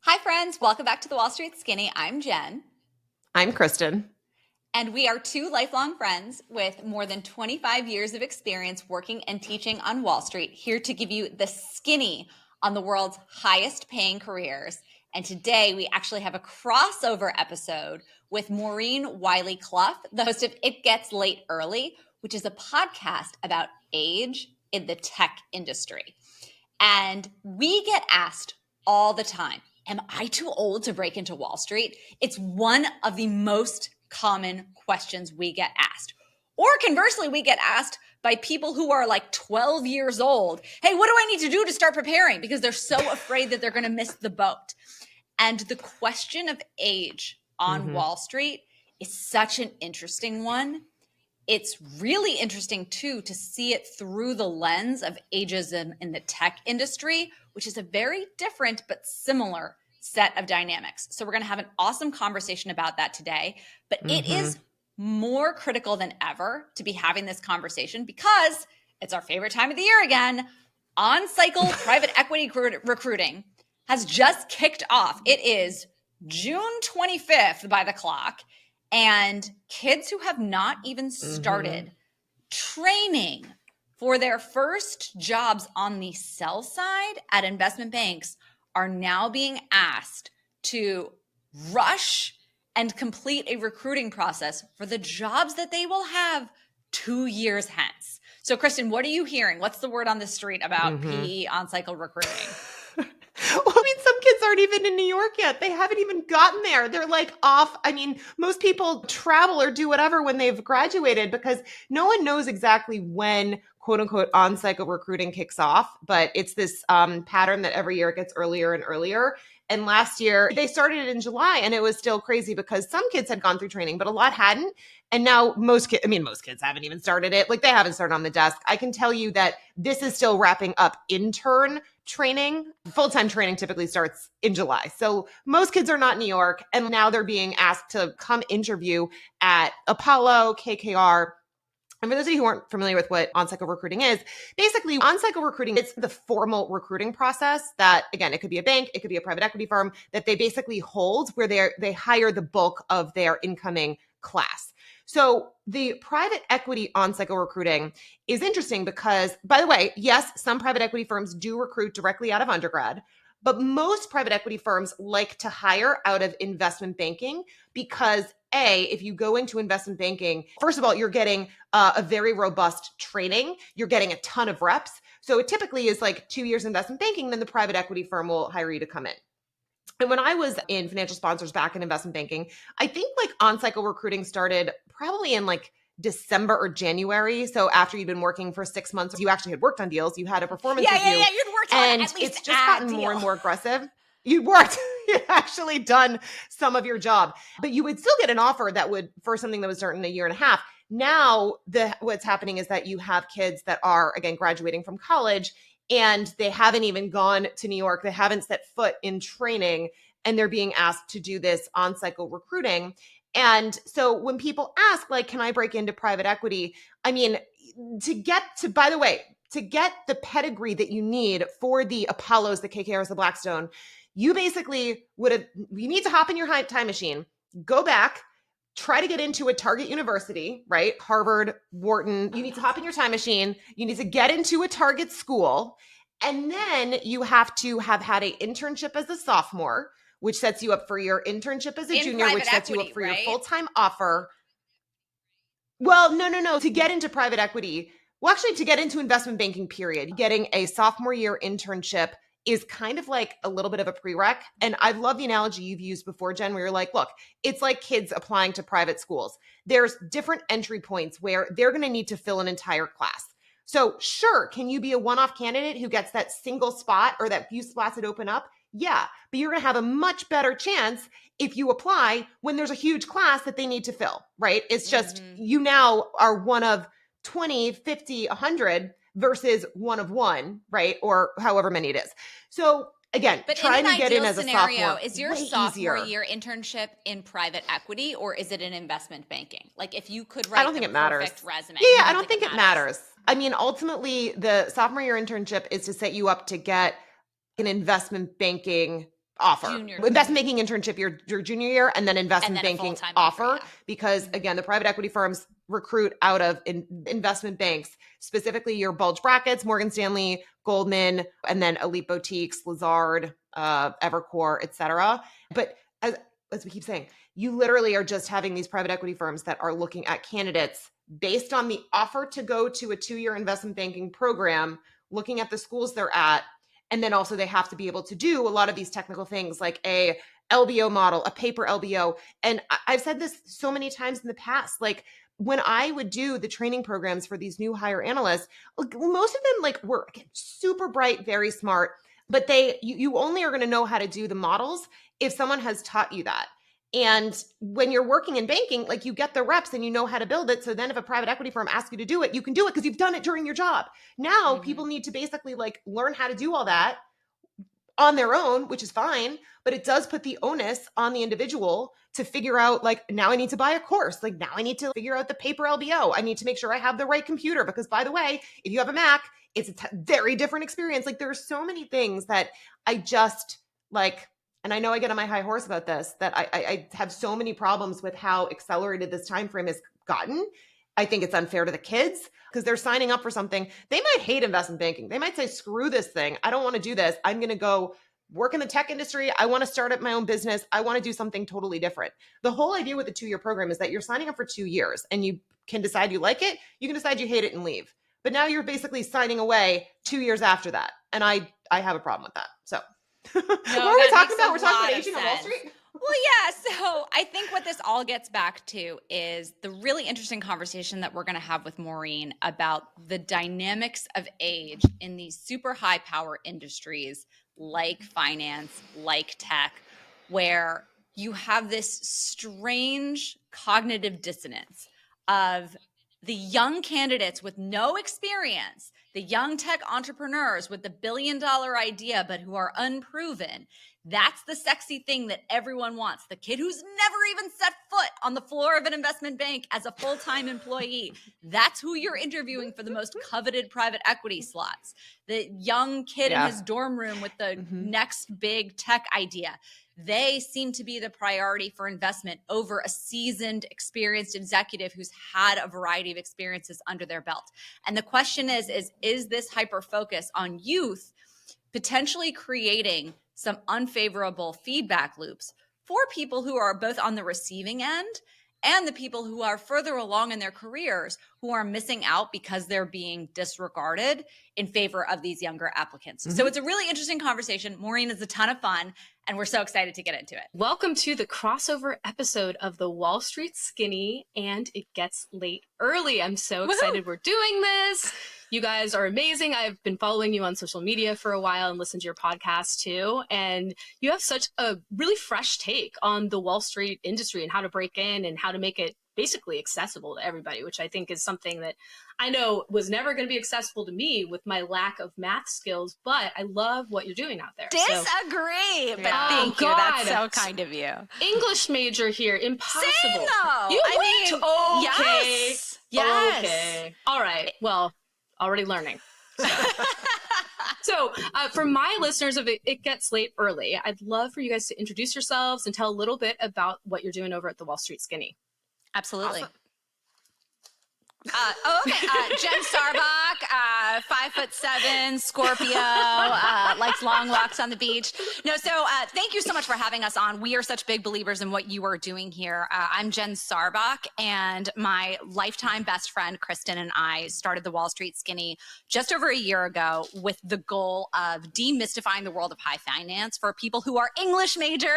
Hi, friends. Welcome back to the Wall Street Skinny. I'm Jen. I'm Kristen. And we are two lifelong friends with more than 25 years of experience working and teaching on Wall Street, here to give you the skinny on the world's highest paying careers. And today we actually have a crossover episode with Maureen Wiley Clough, the host of It Gets Late Early, which is a podcast about age in the tech industry. And we get asked all the time, am I too old to break into Wall Street? It's one of the most common questions we get asked. Or conversely, we get asked by people who are like 12 years old, hey, what do I need to do to start preparing? Because they're so afraid that they're going to miss the boat. And the question of age on Wall Street is such an interesting one. It's really interesting, too, to see it through the lens of ageism in the tech industry, which is a very different but similar set of dynamics. So we're going to have an awesome conversation about that today. But it is more critical than ever to be having this conversation because it's our favorite time of the year again. On-cycle private equity recruiting has just kicked off. It is June 25th by the clock. And kids who have not even started training for their first jobs on the sell side at investment banks are now being asked to rush and complete a recruiting process for the jobs that they will have 2 years hence. So, Kristen, what are you hearing? What's the word on the street about PE on-cycle recruiting? Well, I mean, some kids aren't even in New York yet. They haven't even gotten there. They're like off. I mean, most people travel or do whatever when they've graduated because no one knows exactly when quote unquote on-cycle recruiting kicks off. But it's this pattern that every year it gets earlier and earlier. And last year they started it in July and it was still crazy because some kids had gone through training, but a lot hadn't. And now most kids haven't even started it. Like they haven't started on the desk. I can tell you that this is still wrapping up intern training. Full-time training typically starts in July. So most kids are not in New York. And now they're being asked to come interview at Apollo, KKR. And for those of you who aren't familiar with what on-cycle recruiting is, basically on-cycle recruiting is the formal recruiting process that, again, it could be a bank, it could be a private equity firm that they basically hold where they hire the bulk of their incoming class. So the private equity on-cycle recruiting is interesting because, by the way, yes, some private equity firms do recruit directly out of undergrad, but most private equity firms like to hire out of investment banking because if you go into investment banking, first of all, you're getting a very robust training. You're getting a ton of reps. So it typically is like 2 years investment banking, then the private equity firm will hire you to come in. And when I was in financial sponsors back in investment banking, I think like on-cycle recruiting started probably in like December or January. So after you'd been working for 6 months, you actually had worked on deals, you had a performance review. Yeah, you'd worked on and at least it's just gotten deal. more and more aggressive. You'd worked, you'd actually done some of your job, but you would still get an offer that would, for something that would start in a year and a half. Now what's happening is that you have kids that are, again, graduating from college and they haven't even gone to New York. They haven't set foot in training and they're being asked to do this on-cycle recruiting. And so when people ask, like, can I break into private equity? I mean, to get the pedigree that you need for the Apollos, the KKRs, the Blackstone, you basically you need to hop in your time machine, go back, try to get into a target university, right? Harvard, Wharton. You need to hop in your time machine. You need to get into a target school. And then you have to have had an internship as a sophomore, which sets you up for your internship as a junior, which sets you up for your full-time offer. Well, no. To get into private equity, well, actually, to get into investment banking, period, getting a sophomore year internship is kind of like a little bit of a prereq. And I love the analogy you've used before, Jen, where you're like, look, it's like kids applying to private schools. There's different entry points where they're going to need to fill an entire class. So sure, can you be a one-off candidate who gets that single spot or that few spots that open up? Yeah, but you're going to have a much better chance if you apply when there's a huge class that they need to fill, right? It's just you now are one of 20, 50, 100 versus one of one, right? Or however many it is. So again, but trying to get in as a sophomore, is your sophomore year internship in private equity or is it in investment banking? Like if you could write the perfect resume. Yeah, I don't think it matters. I mean, ultimately, the sophomore year internship is to set you up to get an investment banking offer. Junior. Investment banking internship your junior year, and then investment then a banking full-time offer. yeah. Because again, the private equity firms recruit out of investment banks, specifically your bulge brackets, Morgan Stanley, Goldman, and then Elite Boutiques, Lazard, Evercore, et cetera. But as we keep saying, you literally are just having these private equity firms that are looking at candidates based on the offer to go to a 2-year investment banking program, looking at the schools they're at. And then also they have to be able to do a lot of these technical things like a LBO model, a paper LBO. And I've said this so many times in the past, like when I would do the training programs for these new hire analysts, most of them like were again, super bright, very smart, but you only are going to know how to do the models if someone has taught you that. And when you're working in banking, like you get the reps and you know how to build it. So then if a private equity firm asks you to do it, you can do it because you've done it during your job. Now people need to basically like learn how to do all that on their own, which is fine, but it does put the onus on the individual to figure out like, now I need to buy a course. Like now I need to figure out the paper LBO. I need to make sure I have the right computer because by the way, if you have a Mac, it's a very different experience. Like there are so many things that I just like, and I know I get on my high horse about this, that I have so many problems with how accelerated this time frame has gotten. I think it's unfair to the kids because they're signing up for something. They might hate investment banking. They might say, screw this thing. I don't want to do this. I'm going to go work in the tech industry. I want to start up my own business. I want to do something totally different. The whole idea with the 2-year program is that you're signing up for 2 years and you can decide you like it. You can decide you hate it and leave. But now you're basically signing away 2 years after that. And I have a problem with that. So No, what are we talking about? We're talking about aging sense. on Wall Street? Well, yeah. So I think what this all gets back to is the really interesting conversation that we're going to have with Maureen about the dynamics of age in these super high power industries like finance, like tech, where you have this strange cognitive dissonance of the young candidates with no experience, the young tech entrepreneurs with the billion-dollar idea, but who are unproven. That's the sexy thing that everyone wants. The kid who's never even set foot on the floor of an investment bank as a full-time employee. That's who you're interviewing for the most coveted private equity slots. The young kid in his dorm room with the next big tech idea. They seem to be the priority for investment over a seasoned, experienced executive who's had a variety of experiences under their belt. And the question is this hyper-focus on youth potentially creating some unfavorable feedback loops for people who are both on the receiving end and the people who are further along in their careers who are missing out because they're being disregarded in favor of these younger applicants. So it's a really interesting conversation. Maureen is a ton of fun, and we're so excited to get into it. Welcome to the crossover episode of the Wall Street Skinny, and it gets late early. I'm so excited we're doing this. You guys are amazing. I've been following you on social media for a while and listened to your podcast too. And you have such a really fresh take on the Wall Street industry and how to break in and how to make it basically accessible to everybody, which I think is something that I know was never going to be accessible to me with my lack of math skills, but I love what you're doing out there. Disagree, but thank you. That's so kind of you. English major here, impossible. Same though. You I went? mean, Okay. Yes. Okay. All right. Well, already learning. So for my listeners of It Gets Late Early, I'd love for you guys to introduce yourselves and tell a little bit about what you're doing over at the Wall Street Skinny. Absolutely. Awesome. Jen Starbuck, 5'7", Scorpio, likes long walks on the beach. Thank you so much for having us on. We are such big believers in what you are doing here. I'm Jen Starbuck, and my lifetime best friend, Kristen, and I started the Wall Street Skinny just over a year ago with the goal of demystifying the world of high finance for people who are English majors,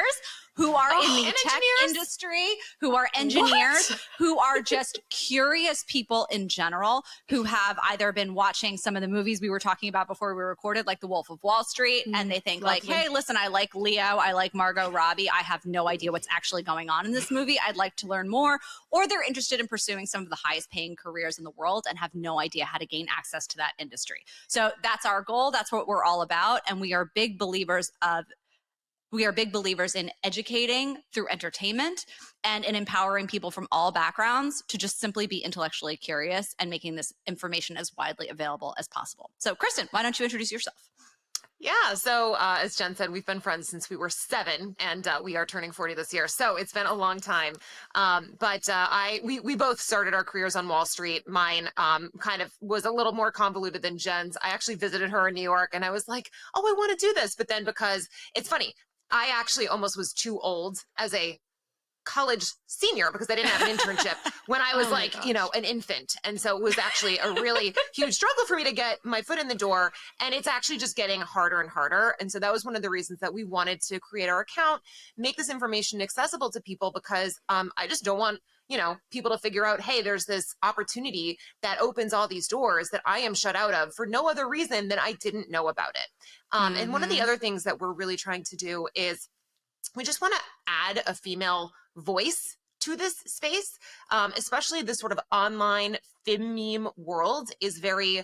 who are in the tech industry, who are engineers, who are just curious people in general, who have either been watching some of the movies we were talking about before we recorded, like The Wolf of Wall Street, and they think like, hey, listen, I like Leo, I like Margot Robbie, I have no idea what's actually going on in this movie, I'd like to learn more, or they're interested in pursuing some of the highest paying careers in the world and have no idea how to gain access to that industry. So that's our goal, that's what we're all about, and we are big believers in educating through entertainment and in empowering people from all backgrounds to just simply be intellectually curious and making this information as widely available as possible. So, Kristen, why don't you introduce yourself? Yeah. So as Jen said, we've been friends since we were 7, and we are turning 40 this year. So it's been a long time. We both started our careers on Wall Street. Mine kind of was a little more convoluted than Jen's. I actually visited her in New York, and I was like, oh, I want to do this. But then, because it's funny, I actually almost was too old as a college senior because I didn't have an internship when I was an infant. And so it was actually a really huge struggle for me to get my foot in the door. And it's actually just getting harder and harder. And so that was one of the reasons that we wanted to create our account, make this information accessible to people, because I just don't want, people to figure out, hey, there's this opportunity that opens all these doors that I am shut out of for no other reason than I didn't know about it. And one of the other things that we're really trying to do is we just want to add a female voice to this space, especially this sort of online femme world is very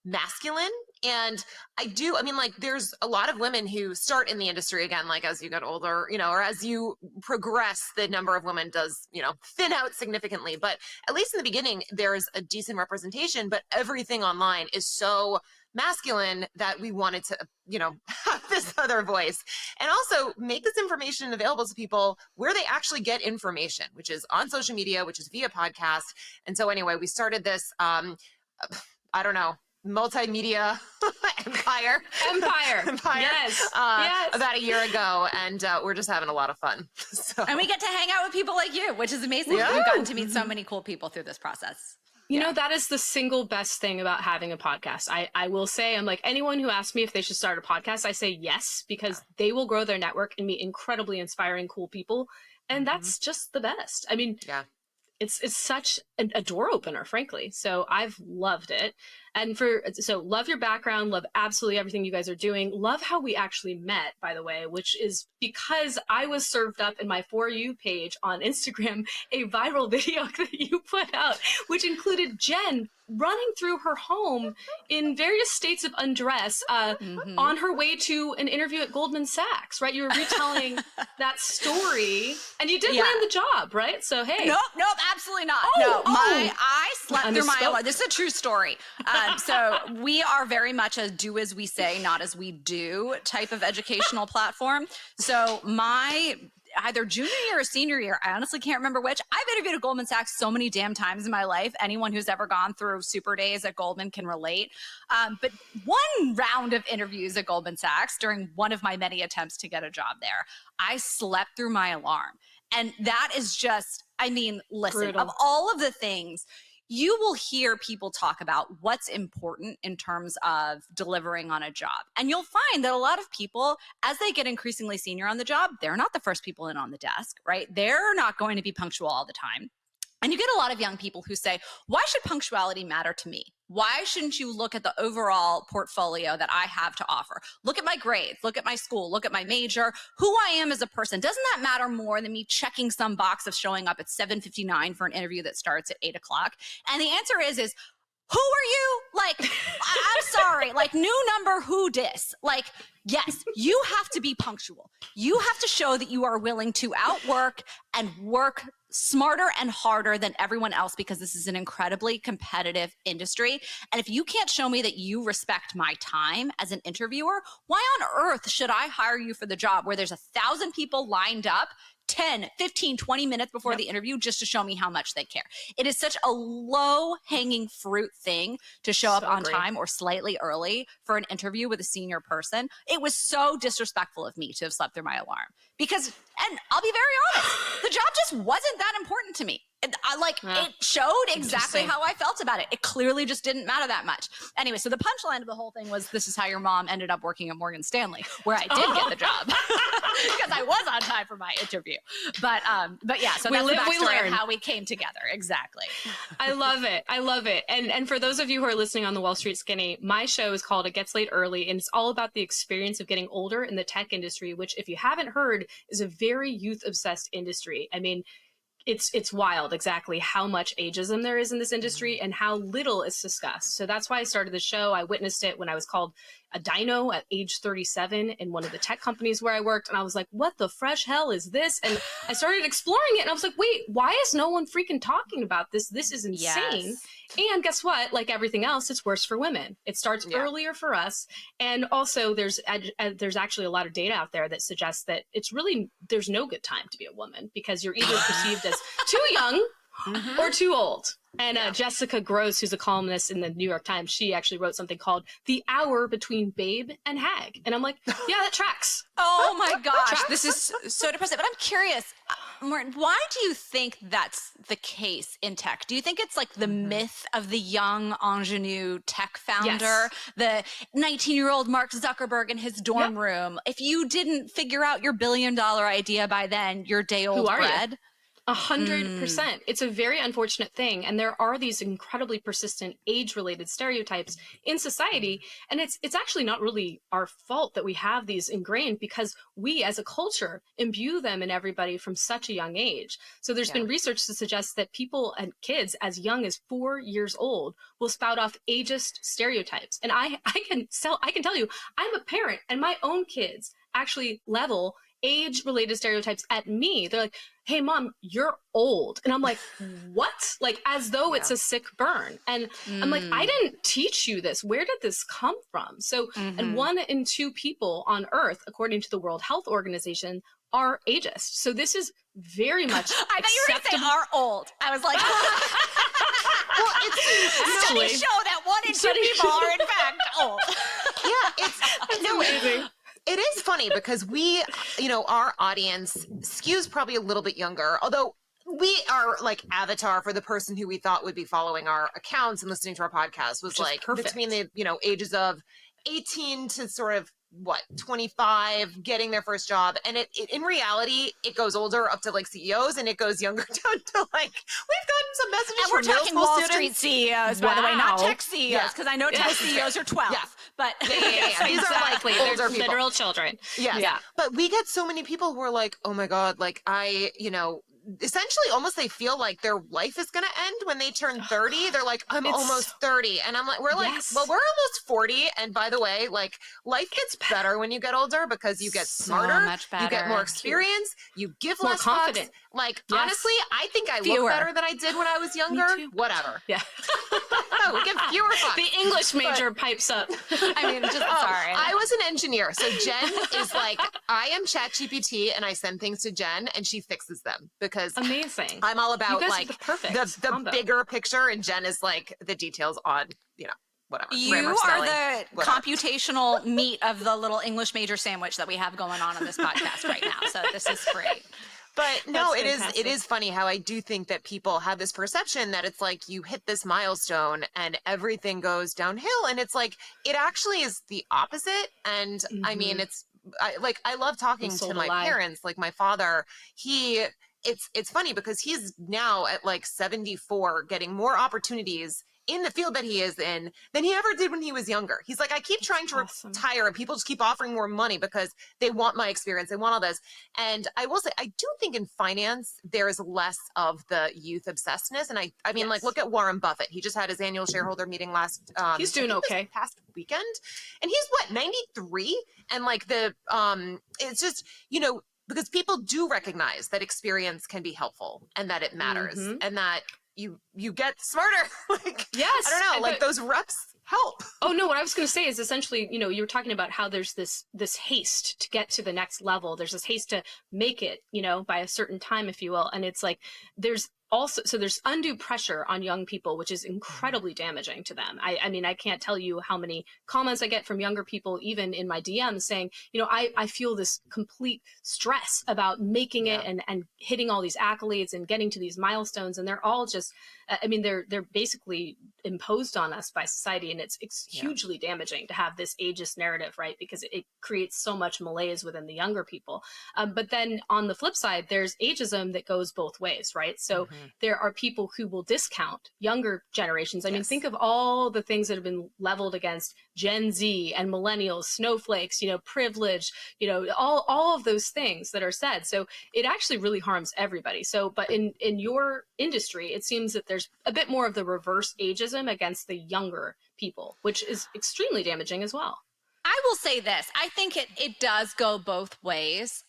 masculine. And there's a lot of women who start in the industry again, as you get older, or as you progress, the number of women does, thin out significantly. But at least in the beginning, there's a decent representation, but everything online is so masculine that we wanted to, have this other voice and also make this information available to people where they actually get information, which is on social media, which is via podcast. And so anyway, we started this, multimedia empire. Yes. About a year ago. And we're just having a lot of fun. So. And we get to hang out with people like you, which is amazing. Yeah. We've gotten to meet so many cool people through this process. You know, that is the single best thing about having a podcast. I will say, I'm like, anyone who asks me if they should start a podcast, I say yes, because they will grow their network and meet incredibly inspiring, cool people. And that's just the best. I mean, it's such a door opener, frankly. So I've loved it. And so love your background, love absolutely everything you guys are doing. Love how we actually met, by the way, which is because I was served up in my For You page on Instagram, a viral video that you put out, which included Jen running through her home in various states of undress on her way to an interview at Goldman Sachs, right? You were retelling that story and you did land the job, right? So, hey. Nope, absolutely not. I slept through my alarm. This is a true story. So we are very much a do as we say, not as we do type of educational platform. So my either junior year or senior year, I honestly can't remember which. I've interviewed at Goldman Sachs so many damn times in my life. Anyone who's ever gone through super days at Goldman can relate. But one round of interviews at Goldman Sachs during one of my many attempts to get a job there, I slept through my alarm. And that is just, listen, brutal. Of all of the things, you will hear people talk about what's important in terms of delivering on a job. And you'll find that a lot of people, as they get increasingly senior on the job, they're not the first people in on the desk, right? They're not going to be punctual all the time. And you get a lot of young people who say, why should punctuality matter to me? Why shouldn't you look at the overall portfolio that I have to offer? Look at my grades, look at my school, look at my major, who I am as a person. Doesn't that matter more than me checking some box of showing up at 7:59 for an interview that starts at 8 o'clock? And the answer is who are you? I'm sorry, new number, who dis? Yes, you have to be punctual. You have to show that you are willing to outwork and work smarter and harder than everyone else, because this is an incredibly competitive industry. And if you can't show me that you respect my time as an interviewer, why on earth should I hire you for the job where there's 1,000 people lined up 10, 15, 20 minutes before the interview just to show me how much they care? It is such a low-hanging fruit thing to show up on time or slightly early for an interview with a senior person. It was so disrespectful of me to have slept through my alarm because, and I'll be very honest, the job just wasn't that important to me. It showed exactly how I felt about it. It clearly just didn't matter that much. Anyway, so the punchline of the whole thing was, this is how your mom ended up working at Morgan Stanley, where I did get the job because I was on time for my interview. But yeah, so that's the backstory of how we came together. Exactly. I love it. I love it. And for those of you who are listening on the Wall Street Skinny, my show is called It Gets Late Early, and it's all about the experience of getting older in the tech industry, which, if you haven't heard, is a very youth-obsessed industry. It's wild exactly how much ageism there is in this industry and how little is discussed. So that's why I started the show. I witnessed it when I was called a dyno at age 37 in one of the tech companies where I worked. And I was like, what the fresh hell is this? And I started exploring it and I was like, wait, why is no one freaking talking about this? This is insane. Yes. And guess what? Like everything else, it's worse for women. It starts earlier for us. And also there's actually a lot of data out there that suggests that there's no good time to be a woman because you're either perceived as too young or too old. And Jessica Gross, who's a columnist in the New York Times, she actually wrote something called The Hour Between Babe and Hag. And I'm like, yeah, that tracks. Oh my gosh, this is so depressing. But I'm curious, Maureen, why do you think that's the case in tech? Do you think it's like the myth of the young ingenue tech founder, the 19-year-old Mark Zuckerberg in his dorm room? If you didn't figure out your $1 billion idea by then, you're day old bread. 100%. It's a very unfortunate thing. And there are these incredibly persistent age-related stereotypes in society. And it's actually not really our fault that we have these ingrained because we as a culture imbue them in everybody from such a young age. So there's been research to suggest that people and kids as young as 4 years old will spout off ageist stereotypes. And I can tell you, I'm a parent and my own kids actually level age-related stereotypes at me. They're like, hey, mom, you're old. And I'm like, what? Like, as though it's a sick burn. And I'm like, I didn't teach you this. Where did this come from? So, and 1 in 2 people on Earth, according to the World Health Organization, are ageist. So this is very much I thought you were going to say are old. I was like, Well, it's studies show that 1 in 2 people are in fact old. it's amazing. It is funny because we, our audience skews probably a little bit younger, although we are like avatar for the person who we thought would be following our accounts and listening to our podcast was like between the, ages of 18 to sort of 25, getting their first job. And it in reality, it goes older up to like CEOs and it goes younger down to like, we've gotten some messages and we're from talking middle school Wall students. Street CEOs, by the way, not tech CEOs, because I know tech CEOs are 12. But these are like older people. Literal children. Yeah. But we get so many people who are like, oh my God, like essentially almost they feel like their life is going to end when they turn 30. They're like, I'm almost 30. And I'm like, we're like, well, we're almost 40. And by the way, like life gets better when you get older because you get smarter, much better. You get more experience, you give more less confident. fucks. Like, honestly, I think I look better than I did when I was younger. Whatever. Yeah. We get fewer fucks. The English major pipes up. I mean, just sorry. I was an engineer. So Jen is like, I am ChatGPT and I send things to Jen and she fixes them because amazing. I'm all about like the bigger picture and Jen is like the details on, whatever. You are the computational meat of the little English major sandwich that we have going on this podcast right now. So this is great. But no, it is funny how I do think that people have this perception that it's like you hit this milestone and everything goes downhill. And it's like, it actually is the opposite. And I mean, I love talking to my parents, like my father, it's funny because he's now at like 74 getting more opportunities in the field that he is in than he ever did when he was younger. He's like, I keep trying to retire and people just keep offering more money because they want my experience. They want all this. And I will say, I do think in finance, there is less of the youth obsessedness. And I mean, like, look at Warren Buffett. He just had his annual shareholder meeting he's doing okay. Past weekend. And he's 93? And like it's just, because people do recognize that experience can be helpful and that it matters and that you get smarter. Like, yes. I don't know, like those reps help. Oh no, what I was going to say is essentially, you were talking about how there's this haste to get to the next level. There's this haste to make it, by a certain time, if you will. And it's like, there's undue pressure on young people, which is incredibly damaging to them. I mean, I can't tell you how many comments I get from younger people, even in my DMs saying, I feel this complete stress about making it and hitting all these accolades and getting to these milestones. And they're all just, they're basically imposed on us by society. And it's hugely damaging to have this ageist narrative, right? Because it creates so much malaise within the younger people. But then on the flip side, there's ageism that goes both ways, right? So there are people who will discount younger generations. I mean, think of all the things that have been leveled against Gen Z and millennials, snowflakes, privilege, all of those things that are said. So it actually really harms everybody. So, but in your industry, it seems that there's a bit more of the reverse ageism against the younger people, which is extremely damaging as well. I will say this. I think it does go both ways.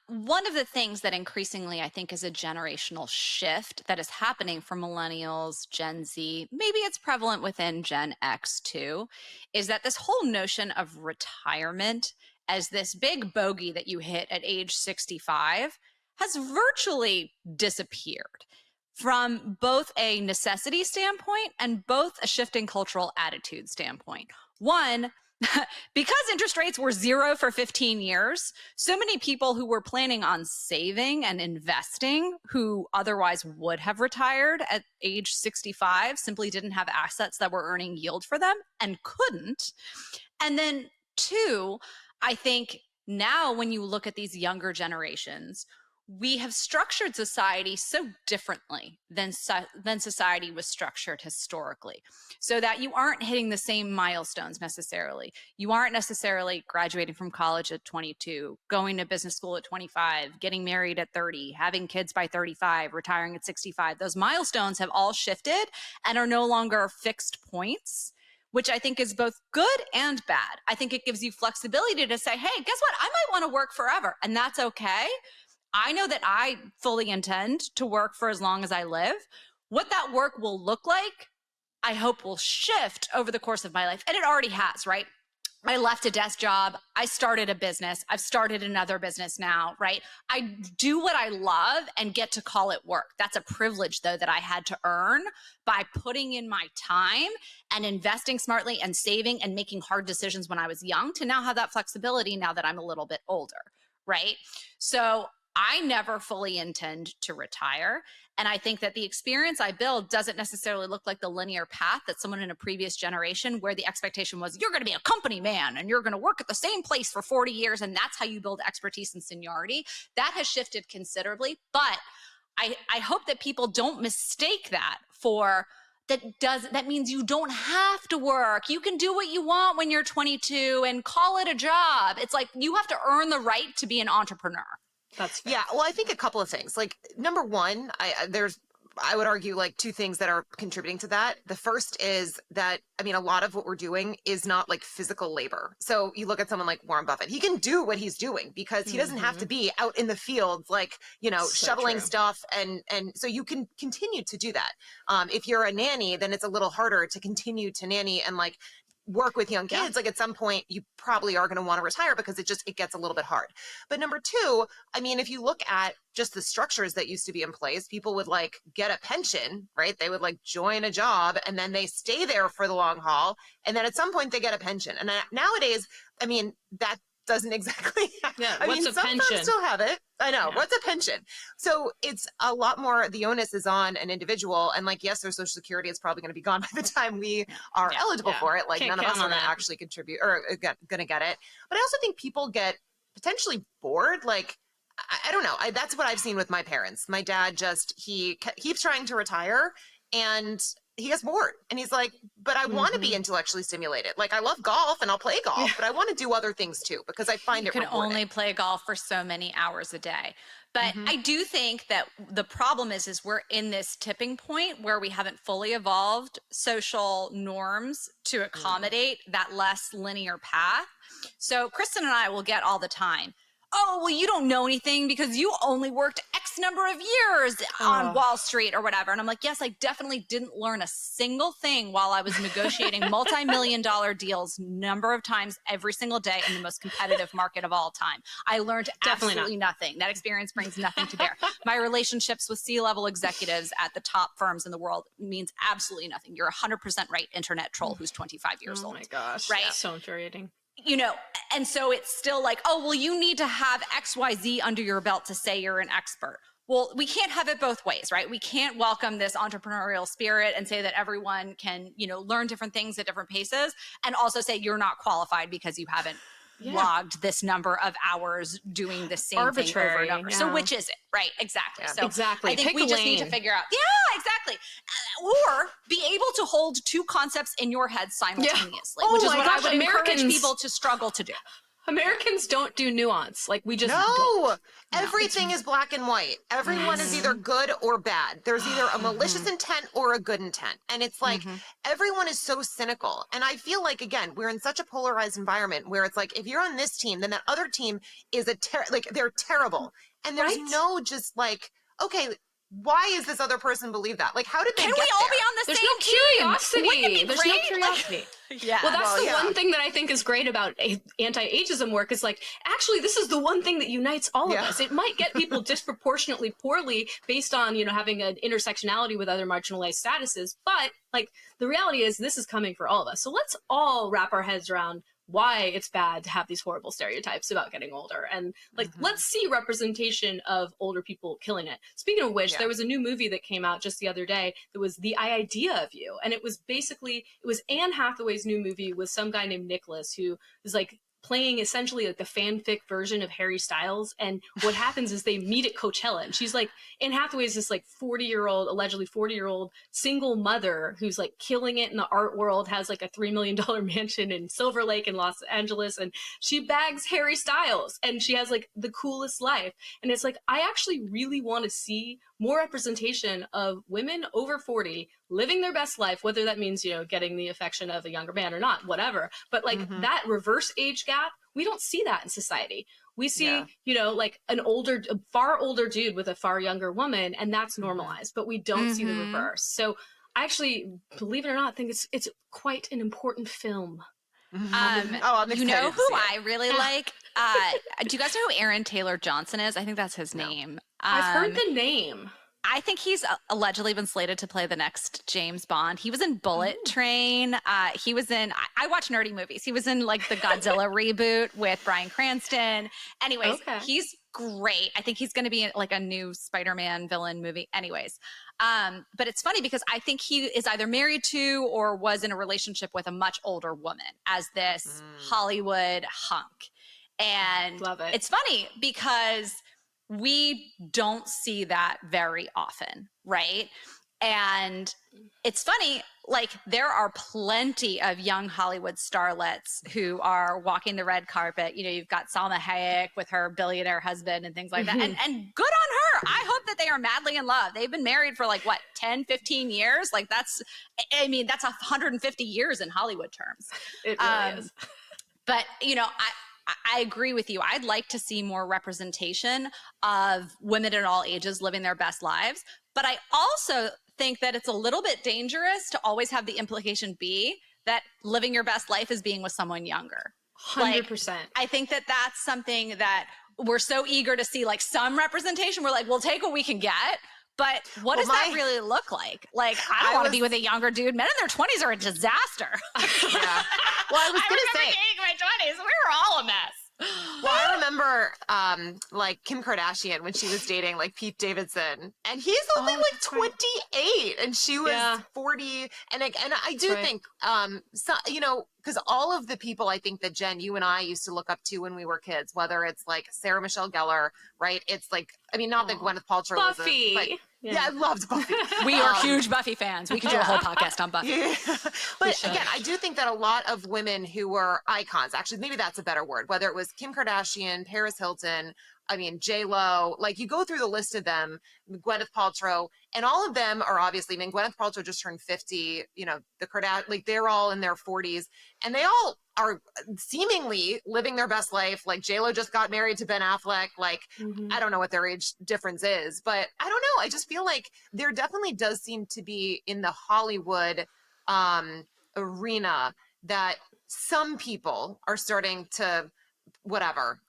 One of the things that increasingly I think is a generational shift that is happening for millennials, Gen Z, maybe it's prevalent within Gen X too, is that this whole notion of retirement as this big bogey that you hit at age 65 has virtually disappeared from both a necessity standpoint and both a shifting cultural attitude standpoint. One, because interest rates were 0 for 15 years, so many people who were planning on saving and investing who otherwise would have retired at age 65 simply didn't have assets that were earning yield for them and couldn't. And then two, I think now when you look at these younger generations, we have structured society so differently than society was structured historically, so that you aren't hitting the same milestones necessarily. You aren't necessarily graduating from college at 22, going to business school at 25, getting married at 30, having kids by 35, retiring at 65. Those milestones have all shifted and are no longer fixed points, which I think is both good and bad. I think it gives you flexibility to say, hey, guess what? I might want to work forever, and that's okay. I know that I fully intend to work for as long as I live. What that work will look like, I hope will shift over the course of my life. And it already has, right? I left a desk job. I started a business. I've started another business now, right? I do what I love and get to call it work. That's a privilege, though, that I had to earn by putting in my time and investing smartly and saving and making hard decisions when I was young to now have that flexibility now that I'm a little bit older, right? So I never fully intend to retire. And I think that the experience I build doesn't necessarily look like the linear path that someone in a previous generation where the expectation was you're going to be a company man and you're going to work at the same place for 40 years. And that's how you build expertise and seniority. That has shifted considerably. But I hope that people don't mistake that for that means you don't have to work. You can do what you want when you're 22 and call it a job. It's like you have to earn the right to be an entrepreneur. That's fair. Yeah. Well, I think a couple of things. Like, number one, I would argue like two things that are contributing to that. The first is that, I mean, a lot of what we're doing is not like physical labor. So you look at someone like Warren Buffett, he can do what he's doing because he doesn't have to be out in the fields, like, you know, So shoveling true. stuff. And so you can continue to do that. If you're a nanny, then it's a little harder to continue to nanny and like work with young kids. Like at some point you probably are going to want to retire because it gets a little bit hard. But number two, I mean, if you look at just the structures that used to be in place, people would like get a pension, right? They would like join a job and then they stay there for the long haul. And then at some point they get a pension. And nowadays, I mean, that doesn't exactly I mean, some firms still have it. I know. Yeah. What's a pension? So it's a lot more, the onus is on an individual. And like, yes, their Social Security is probably going to be gone by the time we are eligible for it. Like none of us are going to actually contribute or going to get it. But I also think people get potentially bored. Like, I don't know. That's what I've seen with my parents. My dad he keeps trying to retire and he gets bored and he's like, but I want to be intellectually stimulated. Like I love golf and I'll play golf, but I want to do other things too, because I find it rewarding. You can only play golf for so many hours a day. But I do think that the problem is we're in this tipping point where we haven't fully evolved social norms to accommodate that less linear path. So Kristen and I will get all the time, oh, well, you don't know anything because you only worked X number of years on Wall Street or whatever. And I'm like, yes, I definitely didn't learn a single thing while I was negotiating multi-million-dollar deals number of times every single day in the most competitive market of all time. I learned absolutely nothing. That experience brings nothing to bear. My relationships with C-level executives at the top firms in the world means absolutely nothing. You're 100% right, internet troll who's 25 years old. Oh my gosh. Right? Yeah. So infuriating. You know, and so it's still like, oh, well, you need to have XYZ under your belt to say you're an expert. Well, we can't have it both ways, right? We can't welcome this entrepreneurial spirit and say that everyone can, you know, learn different things at different paces and also say you're not qualified because you haven't logged this number of hours doing the same thing over and over. So which is it? Right, exactly. Yeah. So exactly. I think we just need to figure out, exactly. Or be able to hold two concepts in your head simultaneously, which is what I would encourage people to struggle to do. Americans don't do nuance. Like, we just No, don't. everything is black and white. Everyone is either good or bad. There's either a malicious intent or a good intent. And it's like, everyone is so cynical. And I feel like, again, we're in such a polarized environment where it's like, if you're on this team, then that other team is they're terrible. And there's no just like, okay, why is this other person believe that? Like, how did they Can get we all there? be on the There's same no team? curiosity. Wouldn't it be There's great? no curiosity. Yeah. Well, that's Well, one thing that I think is great about anti-ageism work is like, actually, this is the one thing that unites all of us. It might get people disproportionately poorly based on, having an intersectionality with other marginalized statuses. But like, the reality is this is coming for all of us. So let's all wrap our heads around why it's bad to have these horrible stereotypes about getting older. And like, let's see representation of older people killing it. Speaking of which, there was a new movie that came out just the other day that was The Idea of You. And it was Anne Hathaway's new movie with some guy named Nicholas, who is like playing essentially like the fanfic version of Harry Styles. And what happens is they meet at Coachella, and she's like, Anne Hathaway's this like allegedly 40-year-old single mother who's like killing it in the art world, has like a $3 million mansion in Silver Lake in Los Angeles, and she bags Harry Styles, and she has like the coolest life. And it's like, I actually really want to see more representation of women over 40 living their best life, whether that means, getting the affection of a younger man or not, whatever. But like that reverse age gap, we don't see that in society. We see, like a far older dude with a far younger woman, and that's normalized, but we don't see the reverse. So I actually, believe it or not, think it's quite an important film. I'm excited you know to who see it. I really like? Do you guys know who Aaron Taylor Johnson is? I think that's his name. I've heard the name. I think he's allegedly been slated to play the next James Bond. He was in Bullet Train. He was in, I watch nerdy movies. He was in like the Godzilla reboot with Bryan Cranston. Anyways, he's great. I think he's going to be in like a new Spider-Man villain movie. Anyways, but it's funny because I think he is either married to or was in a relationship with a much older woman as this Hollywood hunk. And Love it. It's funny because we don't see that very often, right? And it's funny, like there are plenty of young Hollywood starlets who are walking the red carpet. You've got Salma Hayek with her billionaire husband and things like that. And good on her. I hope that they are madly in love. They've been married for like, 10, 15 years? Like that's 150 years in Hollywood terms. It really is. But, I agree with you. I'd like to see more representation of women at all ages living their best lives. But I also think that it's a little bit dangerous to always have the implication be that living your best life is being with someone younger. 100%. I think that that's something that we're so eager to see, like some representation. We're like, we'll take what we can get. But what does that really look like? Like, I don't want to be with a younger dude. Men in their 20s are a disaster. Yeah. Well, I was going to say, dating my 20s. We were all a mess. Well, I remember like Kim Kardashian when she was dating like Pete Davidson, and he's only like 28 and she was 40. And I do think, because all of the people I think that Jen, you and I used to look up to when we were kids, whether it's like Sarah Michelle Gellar, right? It's like, not that Gwyneth Paltrow Buffy. was I loved Buffy. We are huge Buffy fans. We could do a whole podcast on Buffy. Yeah. But again, I do think that a lot of women who were icons, actually, maybe that's a better word, whether it was Kim Kardashian, Paris Hilton, J-Lo, like you go through the list of them, Gwyneth Paltrow, and all of them are obviously, Gwyneth Paltrow just turned 50, the Kardashians, like they're all in their 40s, and they all are seemingly living their best life. Like J-Lo just got married to Ben Affleck. Like, I don't know what their age difference is, but I don't know. I just feel like there definitely does seem to be in the Hollywood arena that some people are starting to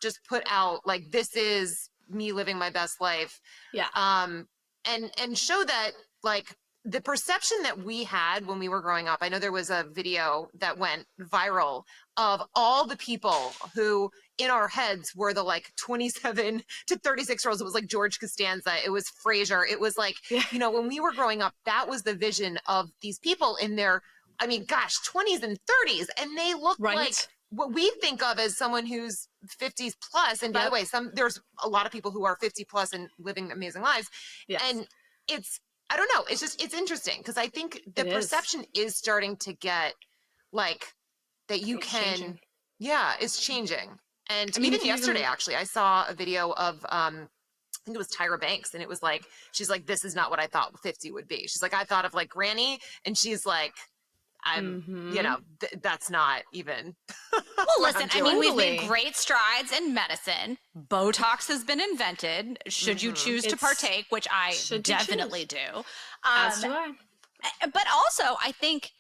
just put out like, this is me living my best life. Yeah. And show that like the perception that we had when we were growing up. I know there was a video that went viral of all the people who in our heads were the like 27 to 36 year olds. It was like George Costanza. It was Frasier. It was like, when we were growing up, that was the vision of these people in their, 20s and 30s. And they look like what we think of as someone who's 50s plus. And by the way, there's a lot of people who are 50 plus and living amazing lives. Yes. And I don't know. It's interesting because I think the perception is starting to get like that you can, changing. It's changing. And I mean, even yesterday, actually, I saw a video of, I think it was Tyra Banks, and it was like, she's like, this is not what I thought 50 would be. She's like, I thought of like Granny, and she's like, that's not even. Well, listen, I mean, we've made Totally. great strides in medicine. Botox has been invented. Should you choose to partake, which I definitely do. As do I. But also, I think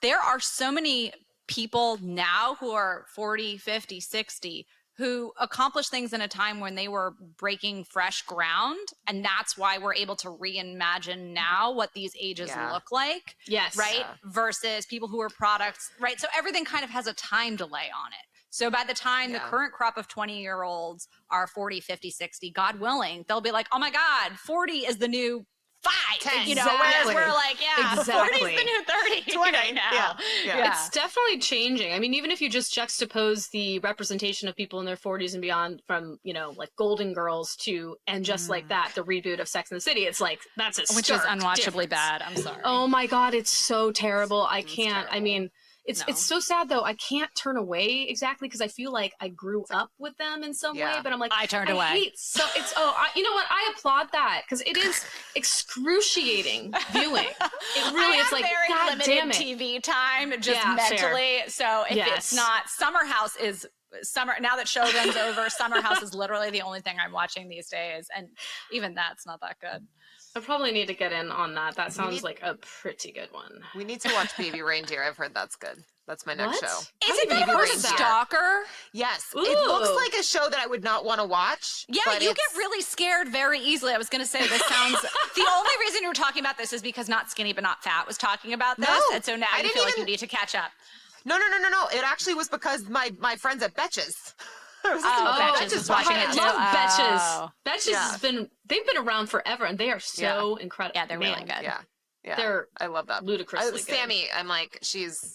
there are so many people now who are 40, 50, 60 who accomplished things in a time when they were breaking fresh ground. And that's why we're able to reimagine now what these ages look like. Yes. Right? Versus people who are products, right? So everything kind of has a time delay on it. So by the time the current crop of 20-year-olds are 40, 50, 60, God willing, they'll be like, oh my God, 40 is the new 5, you know, whereas we're like, 40 is the new 30 right now. Yeah. It's definitely changing. I mean, even if you just juxtapose the representation of people in their 40s and beyond from, you know, like Golden Girls to, and just like that, the reboot of Sex and the City, it's like, that's a Which is unwatchably bad. I'm sorry. Oh my God, it's so terrible. I can't, I mean, it's so sad though. I can't turn away exactly because I feel like I grew up with them in some way, but I'm like, I turned away. So it's, you know what? I applaud that because it is excruciating viewing. It really is like, very God limited damn it. TV time, just mentally. Fair. So if it's not, Summer House is now that Shogun's over, Summer House is literally the only thing I'm watching these days. And even that's not that good. I probably need to get in on that. That sounds like a pretty good one. We need to watch Baby Reindeer. I've heard that's good. That's my next show. Is it the first Stalker? Yes. Ooh. It looks like a show that I would not want to watch. Yeah, you get really scared very easily. I was going to say, this sounds... The only reason you were talking about this is because Not Skinny But Not Fat was talking about this. And so now you feel like you need to catch up. No. It actually was because my friends at Betches. Betches is watching it too. Betches. Betches has been, they've been around forever and they are so incredible. Yeah, they're really good. Yeah. They're I love that. Ludicrously good. Sammy, I'm like,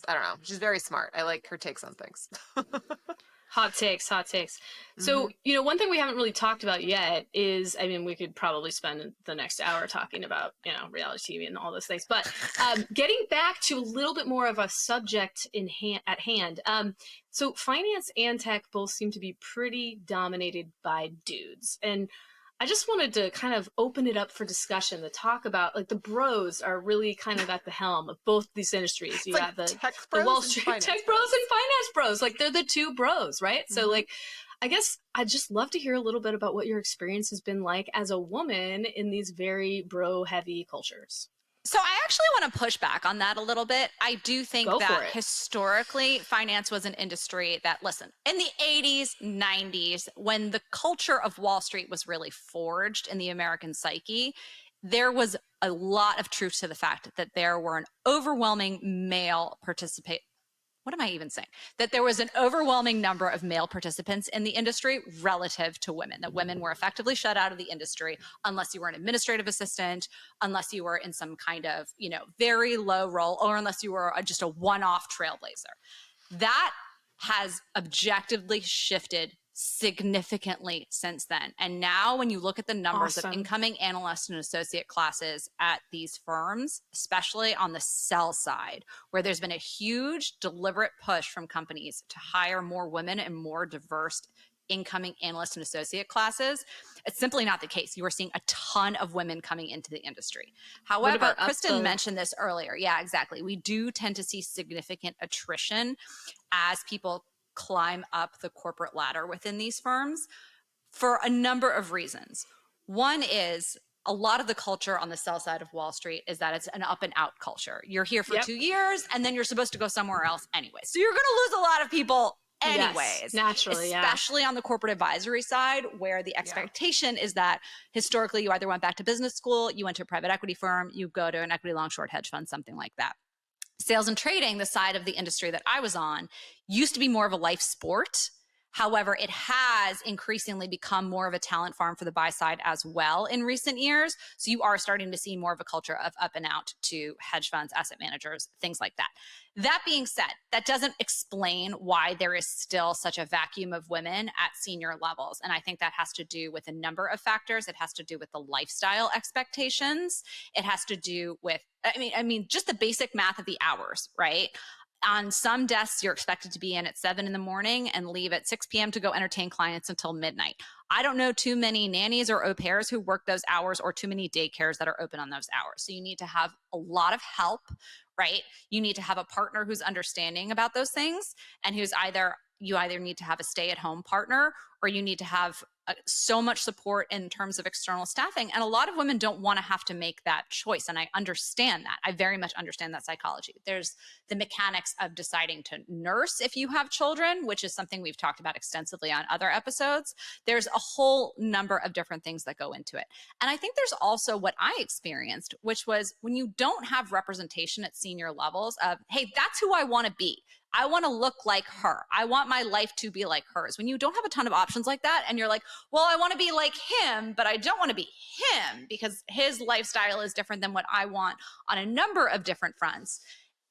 I don't know. She's very smart. I like her takes on things. Hot takes. So, you know, one thing we haven't really talked about yet is, I mean, we could probably spend the next hour talking about, you know, reality TV and all those things, but getting back to a little bit more of a subject at hand. So finance and tech both seem to be pretty dominated by dudes. And I just wanted to kind of open it up for discussion to talk about, like, the bros are really kind of at the helm of both these industries. You got the Wall Street tech bros and finance bros. Like, they're the two bros, right? So, like, I guess I'd just love to hear a little bit about what your experience has been like as a woman in these very bro-heavy cultures. So I actually want to push back on that a little bit. I do think that historically finance was an industry that, listen, in the 80s, 90s, when the culture of Wall Street was really forged in the American psyche, there was a lot of truth to the fact that there were an overwhelming male participate. What am I even saying? That there was an overwhelming number of male participants in the industry relative to women, that women were effectively shut out of the industry unless you were an administrative assistant, unless you were in some kind of, you know, very low role, or unless you were just a one-off trailblazer. That has objectively shifted significantly since then. And now when you look at the numbers of incoming analyst and associate classes at these firms, especially on the sell side, where there's been a huge deliberate push from companies to hire more women and more diverse incoming analyst and associate classes, it's simply not the case. You are seeing a ton of women coming into the industry. However, Kristen mentioned this earlier. Yeah, exactly. We do tend to see significant attrition as people climb up the corporate ladder within these firms for a number of reasons. One is a lot of the culture on the sell side of Wall Street is that it's an up and out culture. You're here for 2 years and then you're supposed to go somewhere else anyway. So you're going to lose a lot of people anyways. Naturally, especially on the corporate advisory side, where the expectation is that historically you either went back to business school, you went to a private equity firm, you go to an equity long short hedge fund, something like that. Sales and trading, the side of the industry that I was on, used to be more of a life sport. However, it has increasingly become more of a talent farm for the buy side as well in recent years. So you are starting to see more of a culture of up and out to hedge funds, asset managers, things like that. That being said, that doesn't explain why there is still such a vacuum of women at senior levels. And I think that has to do with a number of factors. It has to do with the lifestyle expectations. It has to do with, I mean, just the basic math of the hours, right? On some desks, you're expected to be in at 7 in the morning and leave at 6 p.m. to go entertain clients until midnight. I don't know too many nannies or au pairs who work those hours, or too many daycares that are open on those hours. So you need to have a lot of help, right? You need to have a partner who's understanding about those things, and you either need to have a stay-at-home partner, or you need to have so much support in terms of external staffing. And a lot of women don't want to have to make that choice. And I understand that. I very much understand that psychology. There's the mechanics of deciding to nurse if you have children, which is something we've talked about extensively on other episodes. There's a whole number of different things that go into it. And I think there's also what I experienced, which was when you don't have representation at senior levels of, hey, that's who I want to be. I want to look like her. I want my life to be like hers. When you don't have a ton of options like that and you're like, well, I want to be like him, but I don't want to be him because his lifestyle is different than what I want on a number of different fronts.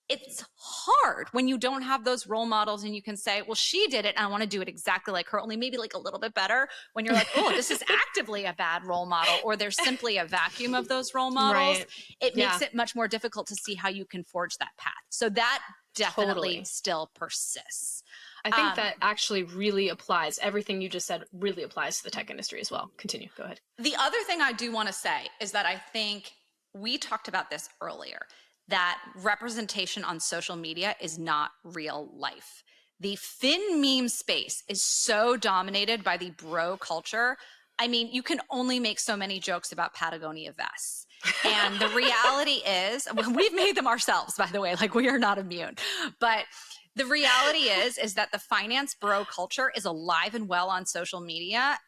It's hard when you don't have those role models and you can say, well, she did it and I want to do it exactly like her, only maybe like a little bit better. When you're like, oh, this is actively a bad role model, or there's simply a vacuum of those role models, right. It makes it much more difficult to see how you can forge that path. So that definitely still persists. I think that actually really applies. Everything you just said really applies to the tech industry as well. Continue. Go ahead. The other thing I do want to say is that I think we talked about this earlier, that representation on social media is not real life. The fin meme space is so dominated by the bro culture. I mean, you can only make so many jokes about Patagonia vests. And the reality is, we've made them ourselves, by the way, like we are not immune. But the reality is that the finance bro culture is alive and well on social media.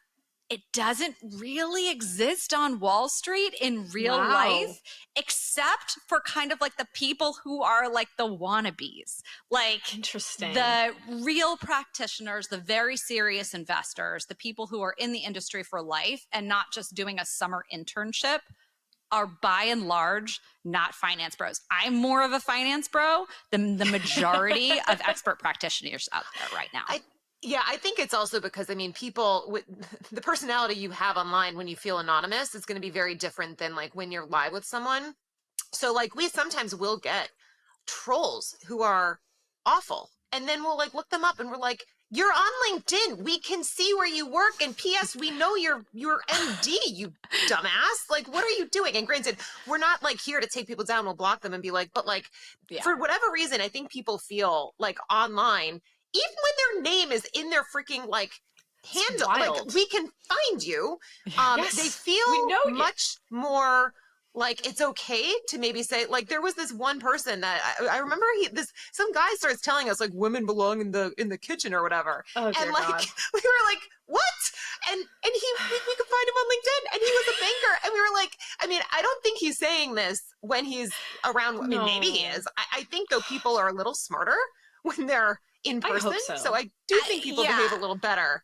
It doesn't really exist on Wall Street in real life, except for kind of like the people who are like the wannabes, like interesting, the real practitioners, the very serious investors, the people who are in the industry for life and not just doing a summer internship are by and large not finance bros. I'm more of a finance bro than the majority of expert practitioners out there right now. I think it's also because, I mean, people with the personality you have online when you feel anonymous is going to be very different than like when you're live with someone. So like we sometimes will get trolls who are awful, and then we'll like look them up and we're like, you're on LinkedIn. We can see where you work. And P.S. we know you're MD, you dumbass. Like, what are you doing? And granted, we're not like here to take people down. We'll block them and be like, but like, for whatever reason, I think people feel like online, even when their name is in their freaking like handle, like we can find you. They feel much more like it's okay to maybe say, like, there was this one person that I remember some guy starts telling us like women belong in the kitchen or whatever. Oh, dear and like God. we were like, what? And we could find him on LinkedIn, and he was a banker. And we were like, I mean, I don't think he's saying this when he's around. I mean, maybe he is. I think though people are a little smarter when they're in person. I hope so. I do think people behave a little better.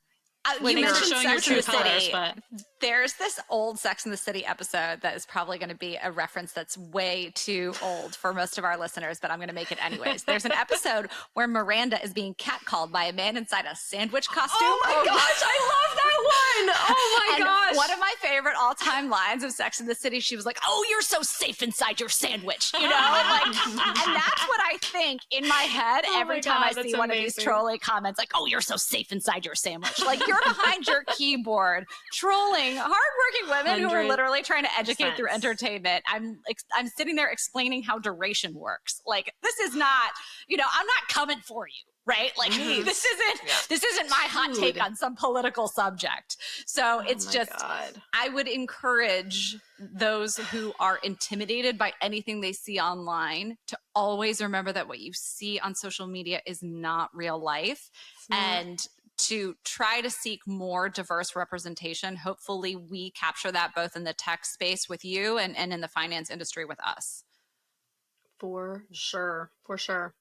You mentioned showing your Sex and the true colors, City. but There's this old Sex and the City episode that is probably going to be a reference that's way too old for most of our listeners, but I'm going to make it anyways. There's an episode where Miranda is being catcalled by a man inside a sandwich costume. Oh my gosh, I love that one. Oh my gosh. One of my favorite all-time lines of Sex and the City, she was like, "Oh, you're so safe inside your sandwich," you know? Like, and that's what I think in my head every time I see one of these trolling comments, like, "Oh, you're so safe inside your sandwich." Like, you're behind your keyboard trolling hardworking women who are literally trying to educate through entertainment. I'm sitting there explaining how duration works. Like, this is not, I'm not coming for you, right? Like, this isn't my hot take on some political subject. So it's just, I would encourage those who are intimidated by anything they see online to always remember that what you see on social media is not real life, and to try to seek more diverse representation. Hopefully we capture that both in the tech space with you and in the finance industry with us. For sure. For sure.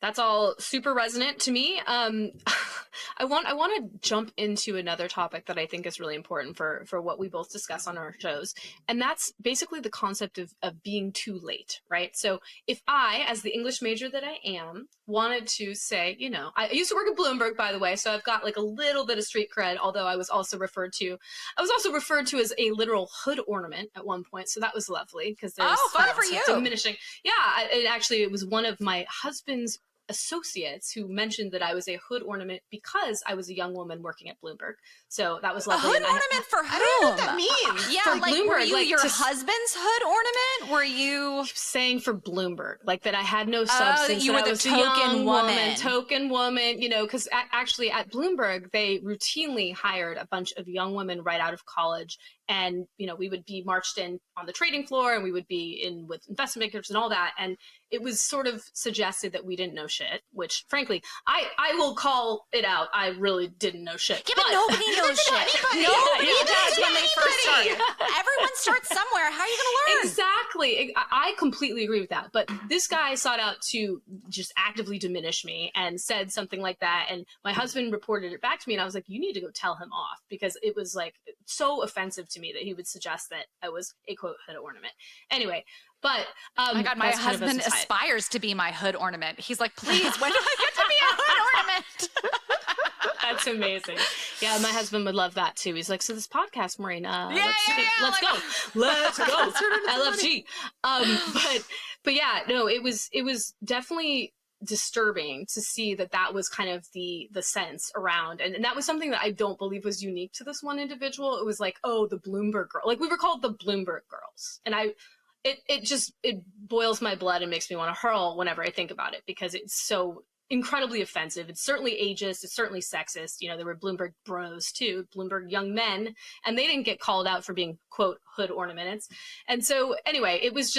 That's all super resonant to me. I want to jump into another topic that I think is really important for what we both discuss on our shows. And that's basically the concept of being too late, right? So if I, as the English major that I am, wanted to say, I used to work at Bloomberg, by the way, so I've got like a little bit of street cred, although I was also referred to as a literal hood ornament at one point. So that was lovely because there's fun for you. diminishing. Yeah, it was one of my husband's associates who mentioned that I was a hood ornament because I was a young woman working at Bloomberg. So that was A lovely. hood ornament for whom? I don't know what that means. Yeah, For like were Bloomberg, you like, your to- husband's hood ornament? Were you saying for Bloomberg, like that I had no that substance, you that were I the was a token young woman. token woman, you know, because actually at Bloomberg, they routinely hired a bunch of young women right out of college. And, you know, we would be marched in on the trading floor and we would be in with investment bankers and all that. And it was sort of suggested that we didn't know shit, which frankly, I will call it out. I really didn't know shit. Yeah, but nobody knows shit. Nobody does when they first start. Everyone starts somewhere. How are you going to learn? Exactly. I completely agree with that. But this guy sought out to just actively diminish me and said something like that. And my husband reported it back to me. And I was like, you need to go tell him off, because it was like so offensive to me that he would suggest that I was a quote hood ornament. Anyway, but oh my God, my that's kind of husband aside. aspires to be my hood ornament. He's like, please, when do I get to be a hood ornament? That's amazing. Yeah, my husband would love that too. He's like, so this podcast, Maureen, let's go. LFG. But yeah, no, it was definitely disturbing to see that was kind of the sense around, and that was something that I don't believe was unique to this one individual. It was like, oh, the Bloomberg girl, like we were called the Bloomberg girls, and it boils my blood and makes me want to hurl whenever I think about it, because it's so incredibly offensive. It's certainly ageist. It's certainly sexist. You know, there were Bloomberg bros too, Bloomberg young men, and they didn't get called out for being quote hood ornaments. And so anyway, it was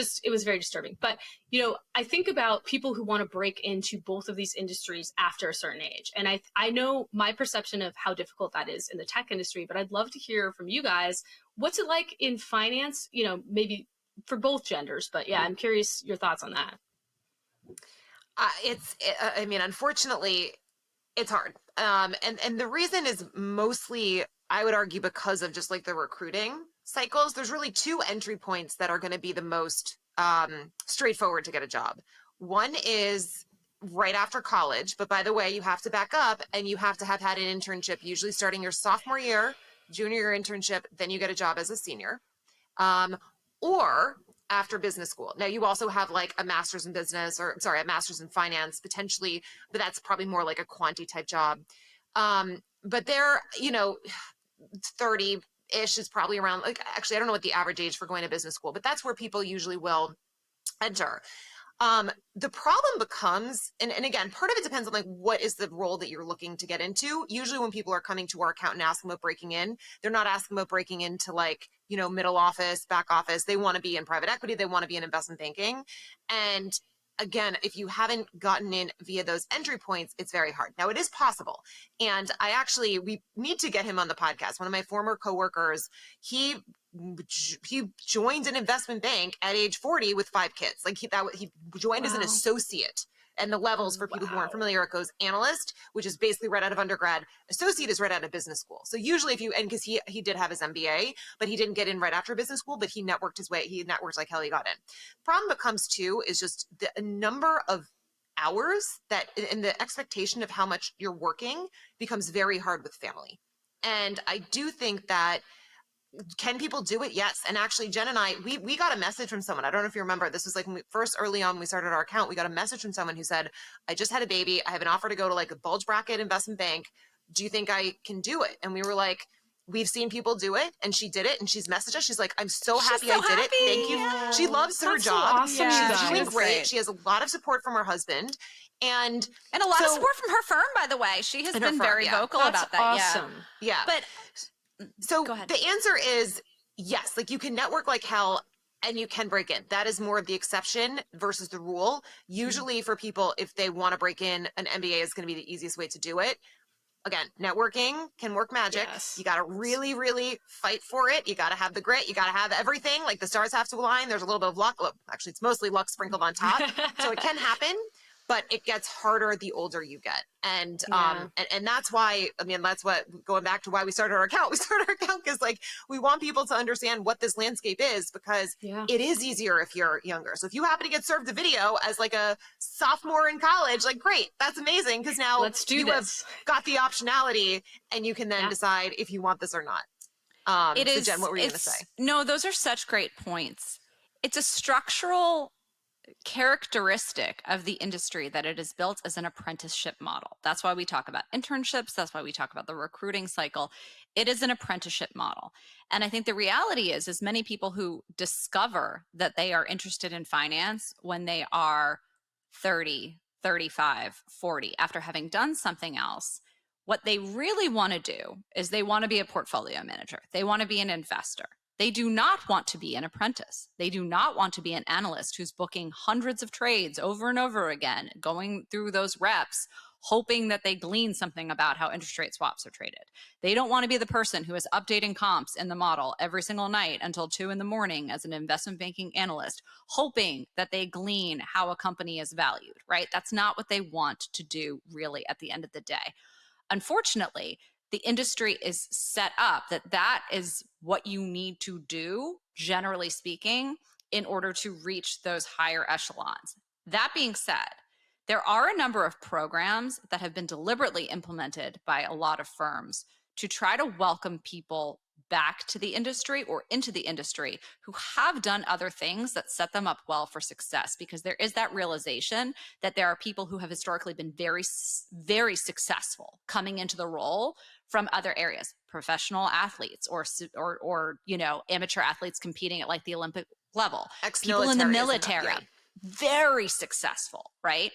very disturbing. But, you know, I think about people who want to break into both of these industries after a certain age. And I know my perception of how difficult that is in the tech industry, but I'd love to hear from you guys. What's it like in finance? You know, maybe for both genders, but yeah, I'm curious your thoughts on that. I mean, unfortunately, it's hard. And the reason is mostly, I would argue, because of just like the recruiting cycles. There's really two entry points that are going to be the most straightforward to get a job. One is right after college, but by the way, you have to back up and you have to have had an internship, usually starting your sophomore year, junior year internship, then you get a job as a senior. Or after business school. Now you also have like a master's in business, or sorry, a master's in finance potentially, but that's probably more like a quantity type job. But they're, you know, 30-ish is probably around, like, actually, I don't know what the average age for going to business school, but that's where people usually will enter. The problem becomes, and again, part of it depends on like what is the role that you're looking to get into. Usually when people are coming to our account and asking about breaking in, they're not asking about breaking into like, you know, middle office, back office. They want to be in private equity. They want to be in investment banking. And again, if you haven't gotten in via those entry points, it's very hard. Now it is possible. And we need to get him on the podcast. One of my former coworkers, he joined an investment bank at age 40 with 5 kids. Like he joined as an associate. And the levels for people who aren't familiar, it goes analyst, which is basically right out of undergrad. Associate is right out of business school. So usually because he did have his MBA, but he didn't get in right after business school, but he networked like hell, he got in. Problem becomes too, is just the number of hours that, and the expectation of how much you're working becomes very hard with family. And I do think that, can people do it? Yes. And actually, Jen and I, we got a message from someone. I don't know if you remember. This was like when early on, when we started our account, we got a message from someone who said, I just had a baby. I have an offer to go to like a bulge bracket investment bank. Do you think I can do it? And we were like, we've seen people do it. And she did it. And she's messaged us. She's like, I'm so happy I did it. Thank you. Yeah. She loves her That's so job. awesome, She's doing guys. great. She has a lot of support from her husband. And a lot of support from her firm, by the way. She has been very vocal about that. Awesome. Yeah. But so go ahead. The answer is yes. Like you can network like hell and you can break in. That is more of the exception versus the rule. Usually for people, if they want to break in, an MBA is going to be the easiest way to do it. Again, networking can work magic. Yes. You got to really, really fight for it. You got to have the grit. You got to have everything. Like the stars have to align. There's a little bit of luck. Well, actually, it's mostly luck sprinkled on top. So it can happen, but it gets harder the older you get. And and that's why, I mean, that's what, going back to why we started our account. We started our account because like we want people to understand what this landscape is, because it is easier if you're younger. So if you happen to get served a video as like a sophomore in college, like great, that's amazing, because now you have got the optionality and you can then decide if you want this or not. So Jen, what were you going to say? No, those are such great points. It's a structural characteristic of the industry that it is built as an apprenticeship model. That's why we talk about internships. That's why we talk about the recruiting cycle. It is an apprenticeship model. And I think the reality is many people who discover that they are interested in finance when they are 30, 35, 40, after having done something else, what they really want to do is they want to be a portfolio manager. They want to be an investor. They do not want to be an apprentice. They do not want to be an analyst who's booking hundreds of trades over and over again, going through those reps, hoping that they glean something about how interest rate swaps are traded. They don't want to be the person who is updating comps in the model every single night until 2 a.m. as an investment banking analyst, hoping that they glean how a company is valued, right? That's not what they want to do really at the end of the day. Unfortunately, the industry is set up that is what you need to do, generally speaking, in order to reach those higher echelons. That being said, there are a number of programs that have been deliberately implemented by a lot of firms to try to welcome people back to the industry or into the industry who have done other things that set them up well for success, because there is that realization that there are people who have historically been very, very successful coming into the role from other areas, professional athletes or amateur athletes competing at like the Olympic level, people in the military, very successful, right?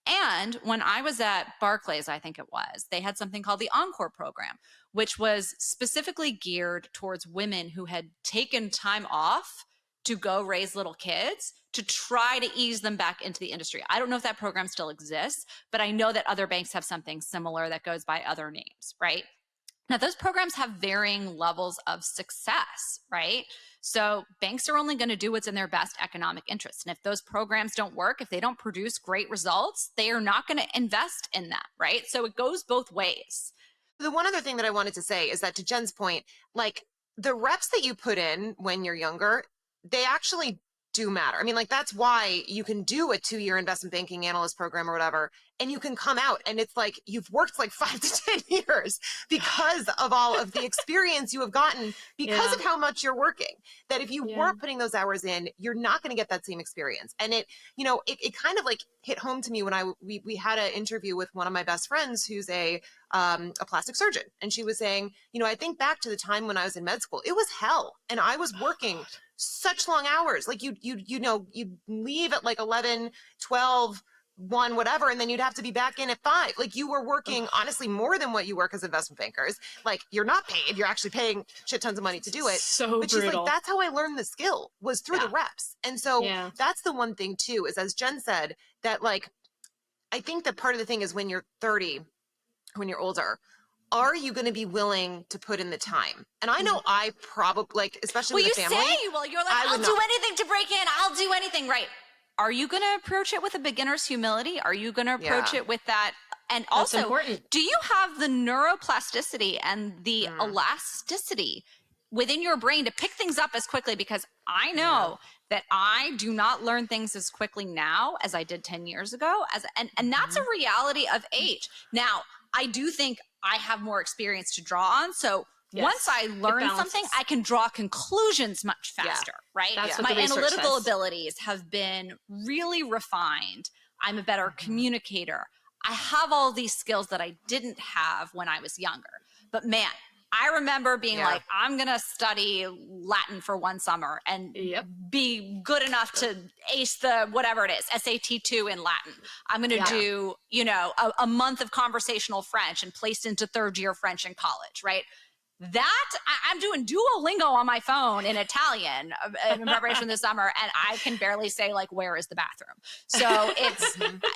And when I was at Barclays, I think it was, they had something called the Encore program, which was specifically geared towards women who had taken time off to go raise little kids to try to ease them back into the industry. I don't know if that program still exists, but I know that other banks have something similar that goes by other names, right? Now, those programs have varying levels of success, right? So banks are only going to do what's in their best economic interest. And if those programs don't work, if they don't produce great results, they are not going to invest in that, right? So it goes both ways. The one other thing that I wanted to say is that, to Jen's point, like the reps that you put in when you're younger, they actually do matter. I mean, like, that's why you can do a 2-year investment banking analyst program or whatever, and you can come out and it's like you've worked like 5 to 10 years because of all of the experience you have gotten because of how much you're working. That if you weren't putting those hours in, you're not going to get that same experience. And it kind of like hit home to me when we had an interview with one of my best friends who's a plastic surgeon. And she was saying, I think back to the time when I was in med school, it was hell. And I was working such long hours. Like you'd leave at like 11, 12, 1, whatever, and then you'd have to be back in at 5. Like you were working honestly more than what you work as investment bankers. Like you're not paid, you're actually paying shit tons of money to do it. So but brutal. She's like, that's how I learned the skill, was through the reps. And so that's the one thing too, is as Jen said, that like, I think that part of the thing is when you're 30, when you're older, are you going to be willing to put in the time? And I know I probably, like, especially with the family. You're like, I'll do anything to break in. I'll do anything, right? Are you going to approach it with a beginner's humility? Are you going to approach it with that? And also, important. Do you have the neuroplasticity and the elasticity within your brain to pick things up as quickly? Because I know that I do not learn things as quickly now as I did 10 years ago. And that's a reality of age. Now, I do think I have more experience to draw on. So once I learn something, I can draw conclusions much faster, right? That's what my the research analytical says. abilities have been really refined. I'm a better communicator. I have all these skills that I didn't have when I was younger. But man, I remember being like, I'm going to study Latin for one summer and be good enough to ace the, whatever it is, SAT 2 in Latin. I'm going to do, a month of conversational French and placed into 3rd year French in college, right? I'm doing Duolingo on my phone in Italian in preparation this summer, and I can barely say like, where is the bathroom? So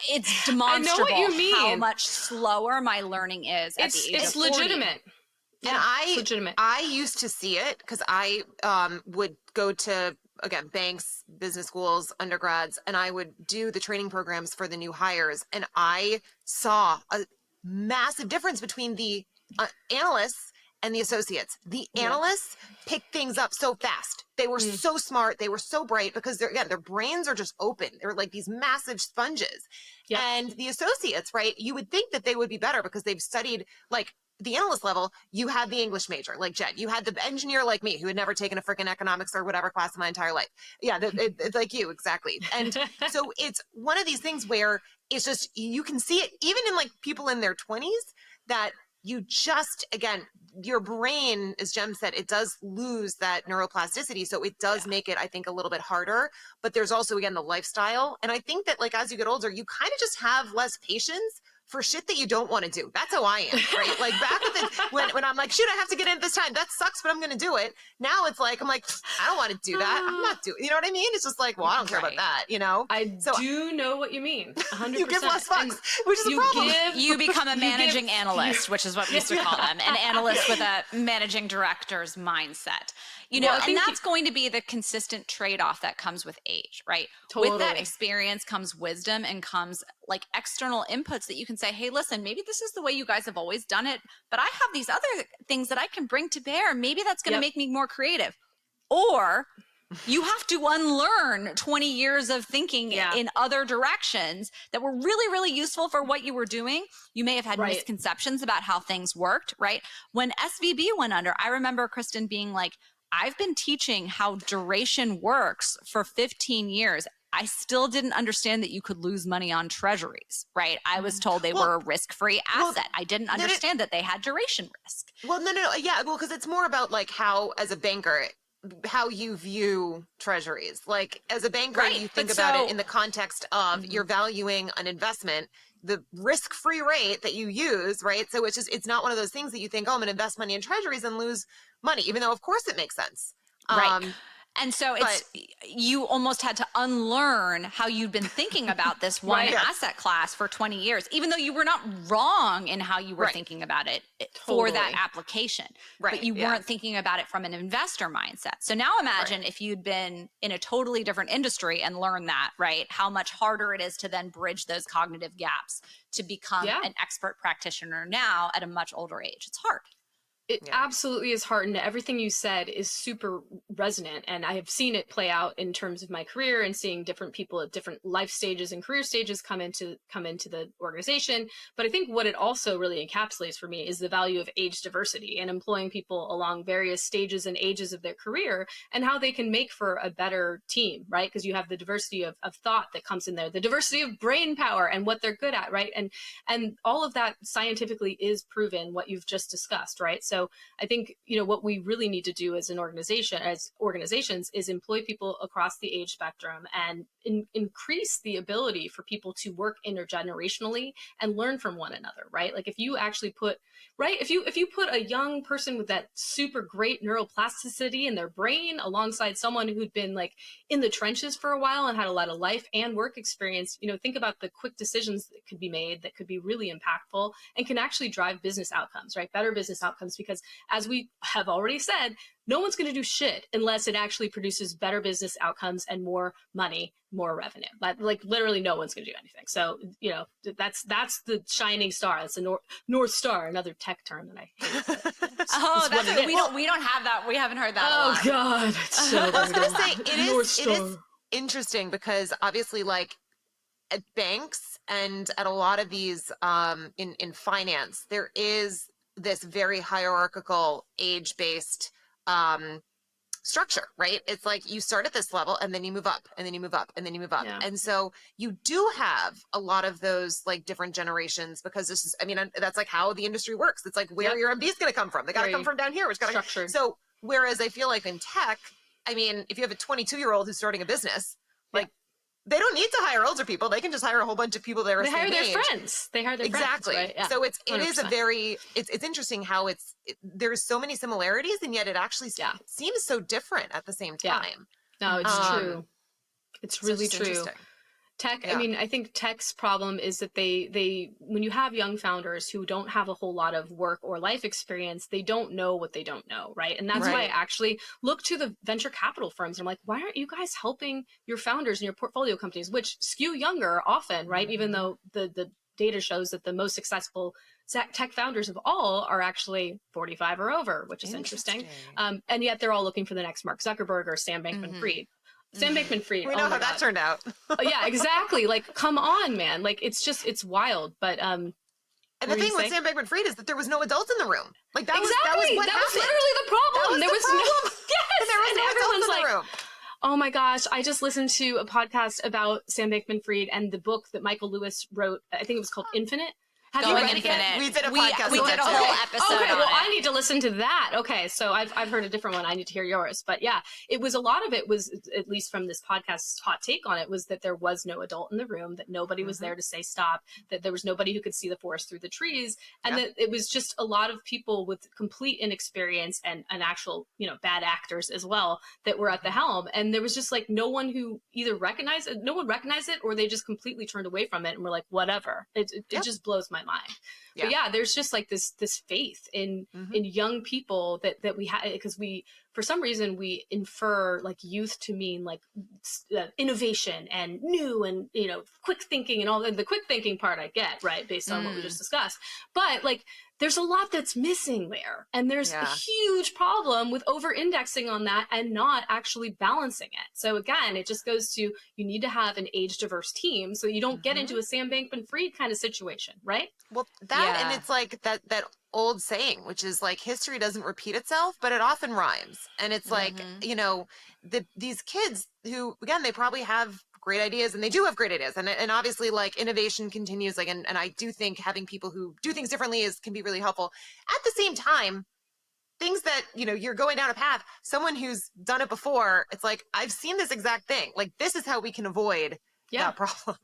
it's demonstrable how much slower my learning is at the age of 40. It's legitimate. And I used to see it because I would go to, again, banks, business schools, undergrads, and I would do the training programs for the new hires. And I saw a massive difference between the analysts and the associates. The analysts picked things up so fast. They were so smart. They were so bright because their brains are just open. They're like these massive sponges. And the associates, right? You would think that they would be better because they've studied like the analyst level, you had the English major, like Jen. You had the engineer like me, who had never taken a freaking economics or whatever class in my entire life. Yeah, it's like you, exactly. And so it's one of these things where it's just, you can see it even in like people in their 20s, that you just, again, your brain, as Jem said, it does lose that neuroplasticity. So it does make it, I think, a little bit harder. But there's also, again, the lifestyle. And I think that, like, as you get older, you kind of just have less patience for shit that you don't want to do. That's how I am, right? Like back at the, when I'm like, shoot, I have to get in this time. That sucks, but I'm going to do it. Now it's like, I'm like, I don't want to do that. I'm not doing, you know what I mean? It's just like, well, I don't care about that, you know? I do know what you mean. 100%. You give less fucks, which is a problem. You become a managing analyst, which is what we used to call them, an analyst with a managing director's mindset. You know, and that's going to be the consistent trade-off that comes with age, right? Totally. With that experience comes wisdom and comes like external inputs that you can say, hey, listen, maybe this is the way you guys have always done it, but I have these other things that I can bring to bear. Maybe that's going to make me more creative. Or you have to unlearn 20 years of thinking in other directions that were really, really useful for what you were doing. You may have had misconceptions about how things worked, right? When SVB went under, I remember Kristen being like, I've been teaching how duration works for 15 years. I still didn't understand that you could lose money on treasuries, right? I was told they were a risk-free asset. I didn't understand that they had duration risk. Well, no. Yeah, well, because it's more about like how, as a banker, how you view treasuries. Like as a banker, you think about it in the context of you're valuing an investment, the risk-free rate that you use, right? So it's not one of those things that you think, oh, I'm going to invest money in treasuries and lose money, even though of course it makes sense. Right. And so you almost had to unlearn how you'd been thinking about this one asset class for 20 years, even though you were not wrong in how you were thinking about it for that application. But you weren't thinking about it from an investor mindset. So now imagine if you'd been in a totally different industry and learned that, right? How much harder it is to then bridge those cognitive gaps to become an expert practitioner now at a much older age. It's hard. It absolutely is hard, and everything you said is super resonant, and I have seen it play out in terms of my career and seeing different people at different life stages and career stages come into the organization. But I think what it also really encapsulates for me is the value of age diversity and employing people along various stages and ages of their career and how they can make for a better team, right? Because you have the diversity of thought that comes in there, the diversity of brain power and what they're good at, right? And all of that scientifically is proven, what you've just discussed, right? So I think, what we really need to do as an organization, as organizations, is employ people across the age spectrum and increase the ability for people to work intergenerationally and learn from one another, right? Like if you actually put, if you put a young person with that super great neuroplasticity in their brain alongside someone who'd been like in the trenches for a while and had a lot of life and work experience, think about the quick decisions that could be made that could be really impactful and can actually drive business outcomes, right? Better business outcomes, because as we have already said, no one's going to do shit unless it actually produces better business outcomes and more money, more revenue. Like literally no one's going to do anything. So, that's the shining star. That's a North Star, another tech term that I hate. We don't have that. We haven't heard that a lot. Oh God. It's so I was going to say, it is interesting because obviously like at banks and at a lot of these in finance, there is this very hierarchical age-based structure, right? It's like you start at this level and then you move up and then you move up and then you move up. Yeah. And so you do have a lot of those like different generations because this is, that's like how the industry works. It's like where your MD is going to come from. They got to come from down here. Which got structured. So whereas I feel like in tech, if you have a 22-year-old who's starting a business, like they don't need to hire older people. They can just hire a whole bunch of people that are They hire their friends. They hire their friends. Right? Yeah. So it is a very, it's interesting how there's so many similarities and yet it actually seems so different at the same time. No, it's true. It's really true. Tech, I think tech's problem is that they when you have young founders who don't have a whole lot of work or life experience, they don't know what they don't know, right? And that's why I actually look to the venture capital firms. And I'm like, why aren't you guys helping your founders and your portfolio companies, which skew younger often, right? Even though the data shows that the most successful tech founders of all are actually 45 or over, which is interesting. And yet they're all looking for the next Mark Zuckerberg or Sam Bankman-Fried. Sam Bankman-Fried. We know how that turned out. Yeah, exactly. Like, come on, man. Like, it's wild. But And the thing with Sam Bankman-Fried is that there was no adults in the room. Like that was what happened. That was literally the problem. There was no everyone's adults in the room. Oh my gosh, I just listened to a podcast about Sam Bankman-Fried and the book that Michael Lewis wrote. I think it was called Infinite. Have you read it yet? We did a podcast. We did a whole episode. Okay, on well, it. I need to listen to that. Okay, so I've heard a different one. I need to hear yours. But yeah, it was a lot of it was, at least from this podcast's hot take on it, was that there was no adult in the room, that nobody was there to say stop, that there was nobody who could see the forest through the trees, and that it was just a lot of people with complete inexperience and actual, bad actors as well that were at the helm. And there was just like no one who either recognized it or they just completely turned away from it and were like, whatever. It just blows my mind. Yeah. But yeah, there's just like this faith in young people that we have, because we, for some reason, we infer like youth to mean like innovation and new and quick thinking and all. And the quick thinking part I get, right, based on what we just discussed. But like there's a lot that's missing there, and there's a huge problem with over-indexing on that and not actually balancing it. So again, it just goes to, you need to have an age-diverse team so you don't get into a Sam Bankman-Fried kind of situation, right? Well, and it's like that old saying, which is like, history doesn't repeat itself, but it often rhymes. And it's like, these kids who, again, they probably have great ideas, and they do have great ideas. And obviously like innovation continues, like, and I do think having people who do things differently can be really helpful. At the same time, things that, you're going down a path, someone who's done it before, it's like, I've seen this exact thing. Like, this is how we can avoid that problem.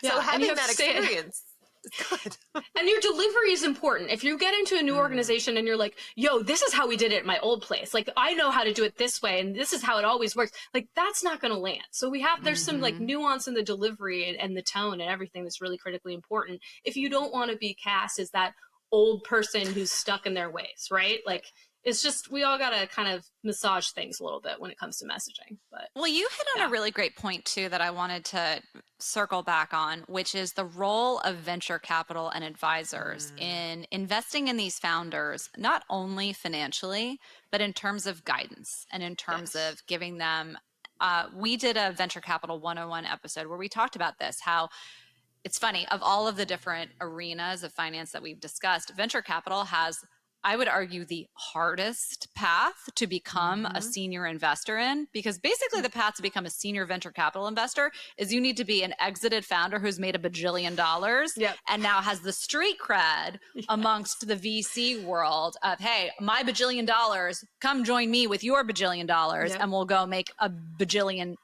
So having that experience is good. And your delivery is important. If you get into a new organization and you're like, yo, this is how we did it at my old place. Like, I know how to do it this way, and this is how it always works. Like, that's not going to land. So there's some like nuance in the delivery and the tone and everything that's really critically important. If you don't want to be cast as that old person who's stuck in their ways, right? Like, it's just, we all got to kind of massage things a little bit when it comes to messaging. But well, you hit on a really great point too that I wanted to circle back on, which is the role of venture capital and advisors in investing in these founders, not only financially, but in terms of guidance and in terms of giving them, we did a Venture Capital 101 episode where we talked about this, how it's funny, of all of the different arenas of finance that we've discussed, venture capital has, I would argue, the hardest path to become a senior investor in, because basically the path to become a senior venture capital investor is you need to be an exited founder who's made $1 bajillion and now has the street cred amongst the VC world of, hey, my $1 bajillion, come join me with your $1 bajillion and we'll go make $1 bajillion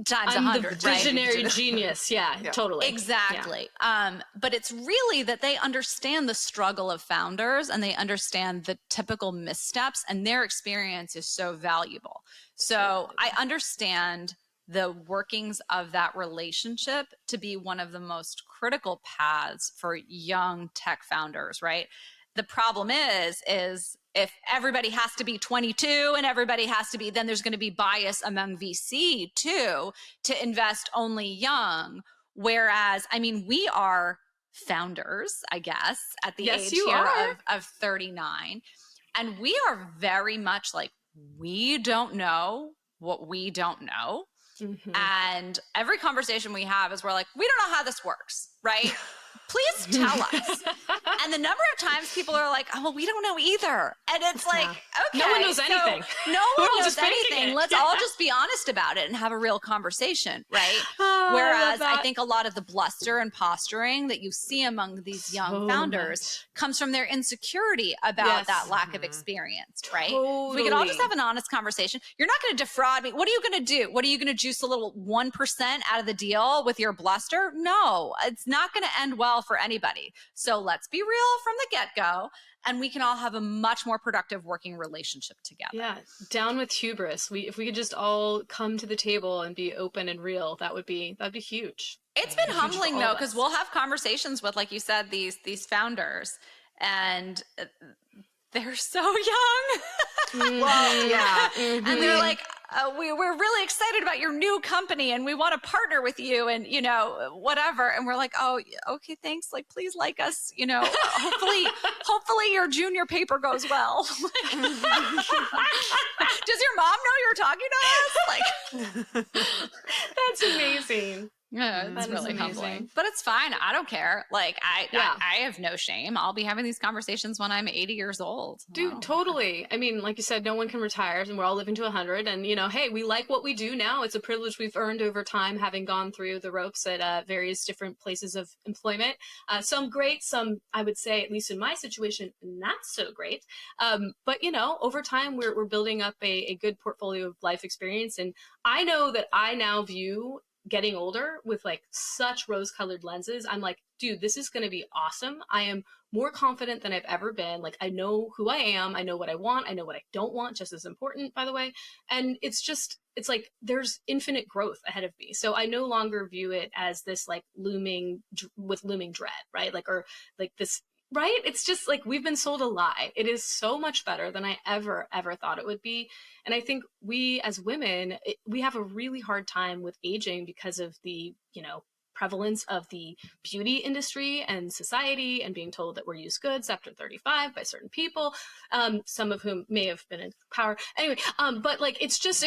times 100. I'm the visionary genius. Yeah, totally. Exactly. Yeah. But it's really that they understand the struggle of founders and they understand the typical missteps, and their experience is so valuable. So I understand the workings of that relationship to be one of the most critical paths for young tech founders, right? The problem is if everybody has to be 22 and everybody has to be, then there's going to be bias among VC too, to invest only young. Whereas, I mean, we are founders, I guess, at the age here of 39. And we are very much like, we don't know what we don't know. And every conversation we have is we're like, we don't know how this works, right? Please tell us. And the number of times people are like, oh, well, we don't know either. And it's like, okay. No one knows anything. No one knows anything. Let's all just be honest about it and have a real conversation, right? Whereas I think a lot of the bluster and posturing that you see among these young founders comes from their insecurity about that lack of experience, right? If we could all just have an honest conversation. You're not going to defraud me. What are you going to do? What are you going to juice a little 1% out of the deal with your bluster? No, it's not going to end well for anybody. So let's be real from the get-go, and we can all have a much more productive working relationship together. Yeah, down with hubris. If we could just all come to the table and be open and real, that'd be huge. It's been humbling though, because we'll have conversations with, like you said, these founders, and they're so young. Well, yeah. And they're like, we're really excited about your new company and we want to partner with you and, whatever. And we're like, oh, okay, thanks. Like, please like us, hopefully your junior paper goes well. Does your mom know you're talking to us? Like, that's amazing. Yeah, Mm. it's That is really amazing. humbling. But it's fine. I don't care. Like, Yeah. I have no shame. I'll be having these conversations when I'm 80 years old. Dude, Wow. totally. I mean, like you said, no one can retire and we're all living to 100. And, you know, hey, we like what we do now. It's a privilege we've earned over time, having gone through the ropes at various different places of employment. Some great, some, I would say, at least in my situation, not so great. But, you know, over time, we're building up a good portfolio of life experience. And I know that I now view getting older with like such rose-colored lenses. I'm like, dude, this is going to be awesome. I am more confident than I've ever been. Like, I know who I am. I know what I want. I know what I don't want, just as important, by the way. And it's like there's infinite growth ahead of me. So I no longer view it as this like looming dread, right? Like, or like this, right? It's just like we've been sold a lie. It is so much better than I ever thought it would be. And I think we as women, we have a really hard time with aging because of the, you know, prevalence of the beauty industry and society and being told that we're used goods after 35 by certain people, some of whom may have been in power. Anyway, but like, it's just,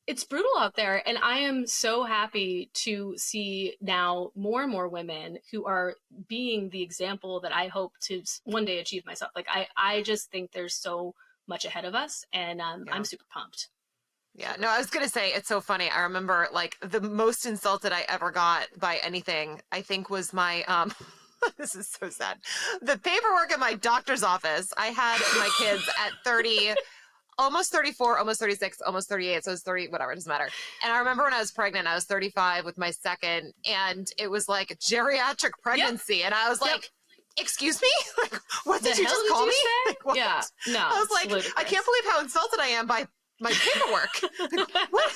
it's brutal out there. And I am so happy to see now more and more women who are being the example that I hope to one day achieve myself. Like, I just think there's so much ahead of us, and I'm super pumped. Yeah, no, I was going to say, it's so funny. I remember like the most insulted I ever got by anything, I think was my, this is so sad. The paperwork at my doctor's office. I had my kids at 30, almost 34, almost 36, almost 38. So it's 30, whatever, it doesn't matter. And I remember when I was pregnant, I was 35 with my second, and it was like geriatric pregnancy. Yep. And I was like, excuse me? Like, what did you just call me? Like, what? Yeah, no. I was like, ludicrous. I can't believe how insulted I am by my paperwork. Like, what?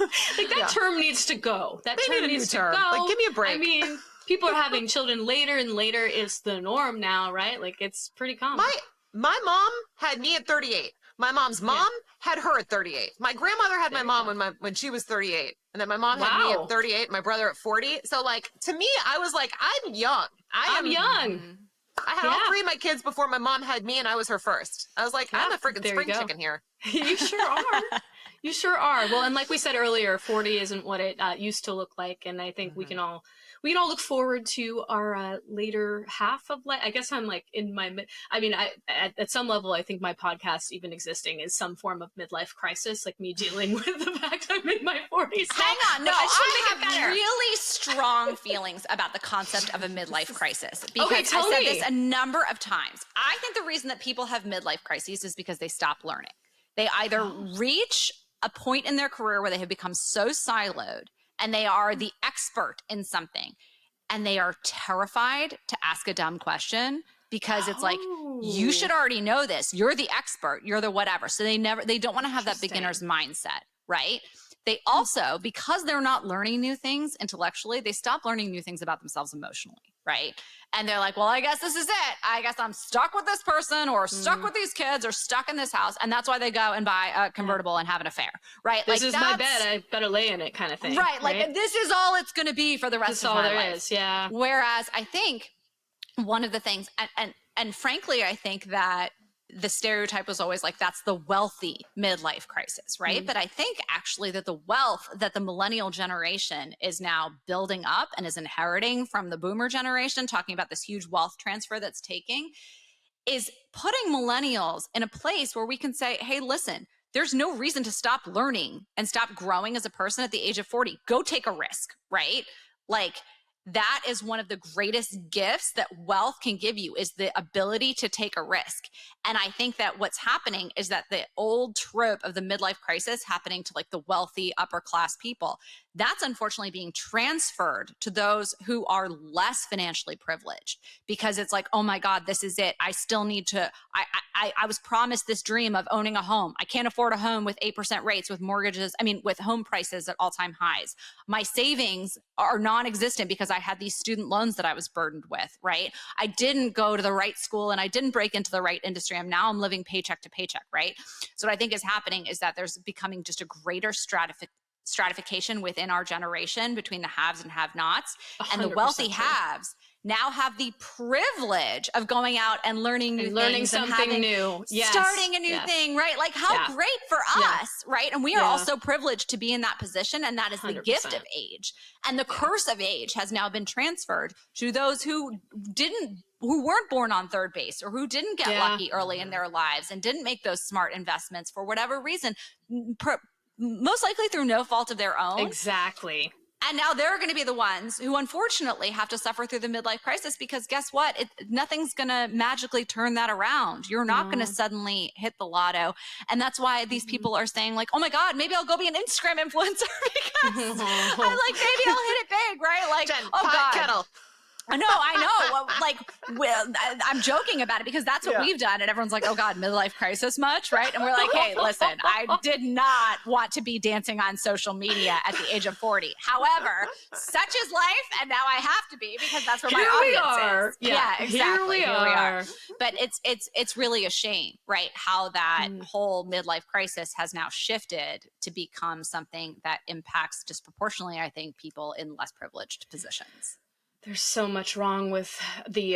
Like, that term needs to go. That term needs to go. Like, give me a break. I mean, people are having children later and later is the norm now, right? Like, it's pretty common. My mom had me at 38. My mom's mom had her at 38. My grandmother had my mom when she was 38. And then my mom had me at 38, my brother at 40. So like, to me, I was like, I'm young. I'm young. I had all three of my kids before my mom had me, and I was her first. I was like, I'm a freaking spring chicken here. You sure are. You sure are. Well, and like we said earlier, 40 isn't what it used to look like. And I think we can all look forward to our later half of life. I guess I'm like in my at some level, I think my podcast even existing is some form of midlife crisis, like me dealing with the fact I'm in my 40s. Hang on, no, I have really strong feelings about the concept of a midlife crisis, because I said this a number of times. I think the reason that people have midlife crises is because they stop learning. They either reach a point in their career where they have become so siloed and they are the expert in something, and they are terrified to ask a dumb question because it's like, you should already know this. You're the expert. You're the whatever. So they don't want to have that beginner's mindset, right? They also, because they're not learning new things intellectually, they stop learning new things about themselves emotionally, right? And they're like, well, I guess this is it. I guess I'm stuck with this person, or stuck with these kids, or stuck in this house. And that's why they go and buy a convertible and have an affair, right? This is my bed. I better lay in it, kind of thing. Right. Like, this is all it's going to be for the rest of my life. That's all there is, yeah. Whereas I think one of the things, and frankly, I think that the stereotype was always like, that's the wealthy midlife crisis, right? But I think actually that the wealth that the millennial generation is now building up and is inheriting from the boomer generation, talking about this huge wealth transfer that's taking, is putting millennials in a place where we can say, hey, listen, there's no reason to stop learning and stop growing as a person at the age of 40. Go take a risk, right? Like, that is one of the greatest gifts that wealth can give you, is the ability to take a risk. And I think that what's happening is that the old trope of the midlife crisis happening to like the wealthy upper class people, that's unfortunately being transferred to those who are less financially privileged, because it's like, oh my God, this is it. I still need to, I was promised this dream of owning a home. I can't afford a home with 8% rates, with mortgages, with home prices at all-time highs. My savings are non-existent because I had these student loans that I was burdened with, right? I didn't go to the right school and I didn't break into the right industry. I'm living paycheck to paycheck, right? So what I think is happening is that there's becoming just a greater stratification within our generation between the haves and have-nots. And the wealthy haves now have the privilege of going out and learning new learning things something new. Yes. Starting a new Yes. thing, right? Like how great for us, right? And we are also privileged to be in that position, and that is the 100%. gift of age. And the curse of age has now been transferred to those who weren't born on third base, or who didn't get lucky early in their lives and didn't make those smart investments for whatever reason, most likely through no fault of their own. Exactly. And now they're going to be the ones who unfortunately have to suffer through the midlife crisis, because guess what? Nothing's going to magically turn that around. You're not going to suddenly hit the lotto. And that's why these people are saying like, oh my God, maybe I'll go be an Instagram influencer because maybe I'll hit it big, right? Like, Jen, oh God. kettle. No, I know. Well, I'm joking about it because that's what we've done. And everyone's like, oh God, midlife crisis much, right? And we're like, hey, listen, I did not want to be dancing on social media at the age of 40. However, such is life. And now I have to be, because that's where my audience is. Yeah, exactly. Here we are. But it's really a shame, right? How that whole midlife crisis has now shifted to become something that impacts disproportionately, I think, people in less privileged positions. There's so much wrong with the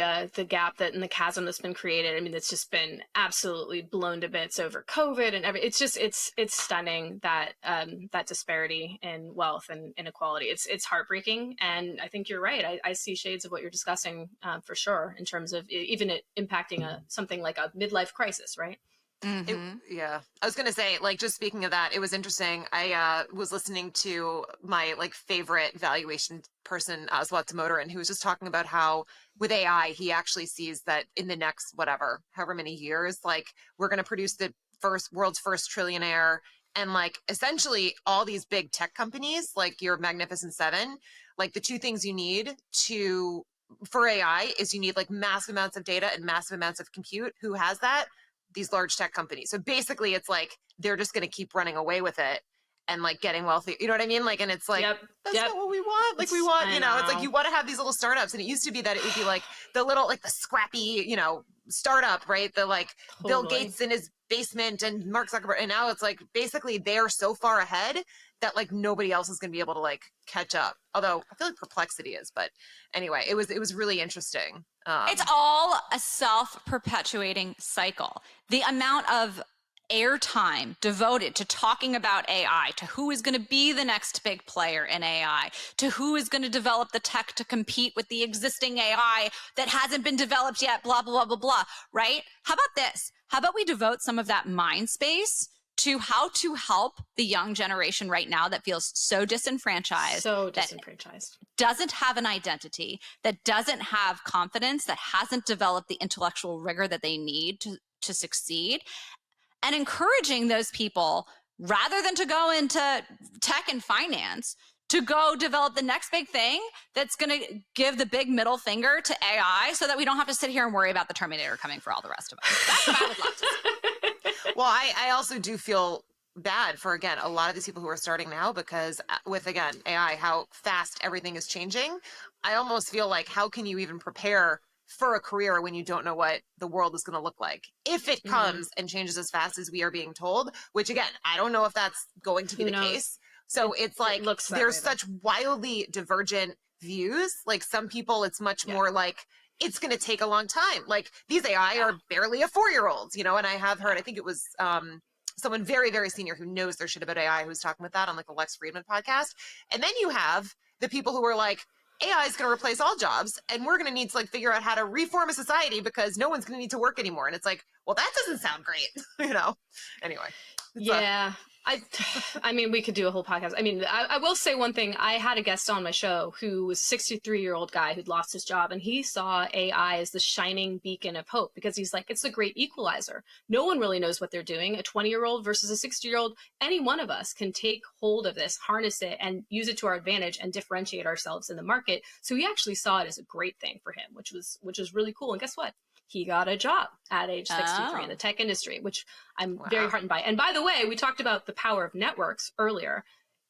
gap and the chasm that's been created. I mean, it's just been absolutely blown to bits over COVID and it's stunning that that disparity in wealth and inequality. It's heartbreaking, and I think you're right. I see shades of what you're discussing for sure, in terms of even it impacting something like a midlife crisis, right? Mm-hmm. I was going to say, like, just speaking of that, it was interesting. I was listening to my favorite valuation person, Swat Motorin, who was just talking about how with AI, he actually sees that in the next, however many years, we're going to produce the world's first trillionaire. And essentially all these big tech companies, like your Magnificent Seven, the two things you need for AI is you need massive amounts of data and massive amounts of compute. Who has that? These large tech companies. So basically it's they're just going to keep running away with it and getting wealthy. You know what I mean? And it's that's not what we want. We want, it's you want to have these little startups. And it used to be that it would be the little, the scrappy, startup, right? The totally. Bill Gates in his basement and Mark Zuckerberg. And now it's basically they're so far ahead that nobody else is going to be able to catch up. Although I feel like Perplexity is, but anyway, it was really interesting. It's all a self-perpetuating cycle. The amount of airtime devoted to talking about AI, to who is going to be the next big player in AI, to who is going to develop the tech to compete with the existing AI that hasn't been developed yet, blah, blah, blah, blah, blah, right? How about this? How about we devote some of that mind space to how to help the young generation right now that feels so disenfranchised. Doesn't have an identity, that doesn't have confidence, that hasn't developed the intellectual rigor that they need to succeed. And encouraging those people, rather than to go into tech and finance, to go develop the next big thing that's going to give the big middle finger to AI, so that we don't have to sit here and worry about the Terminator coming for all the rest of us. That's what I would love to see. Well, I also do feel bad for, again, a lot of these people who are starting now, because with, again, AI, how fast everything is changing, I almost feel how can you even prepare for a career when you don't know what the world is going to look like if it comes and changes as fast as we are being told, which, again, I don't know if that's going to be the case. So it's there's such wildly divergent views. Some people, it's much more it's going to take a long time. These AI are barely a 4-year-olds, and I have heard, I think it was someone very, very senior who knows their shit about AI who was talking with that on the Lex Friedman podcast. And then you have the people who are AI is going to replace all jobs, and we're going to need to figure out how to reform a society because no one's going to need to work anymore. And it's well, that doesn't sound great, Anyway. I mean, we could do a whole podcast. I mean, I will say one thing. I had a guest on my show who was a 63-year-old guy who'd lost his job, and he saw AI as the shining beacon of hope, because he's it's the great equalizer. No one really knows what they're doing. A 20-year-old versus a 60-year-old, any one of us can take hold of this, harness it, and use it to our advantage and differentiate ourselves in the market. So he actually saw it as a great thing for him, which was really cool. And guess what? He got a job at age 63 in the tech industry, which I'm very heartened by. And by the way, we talked about the power of networks earlier.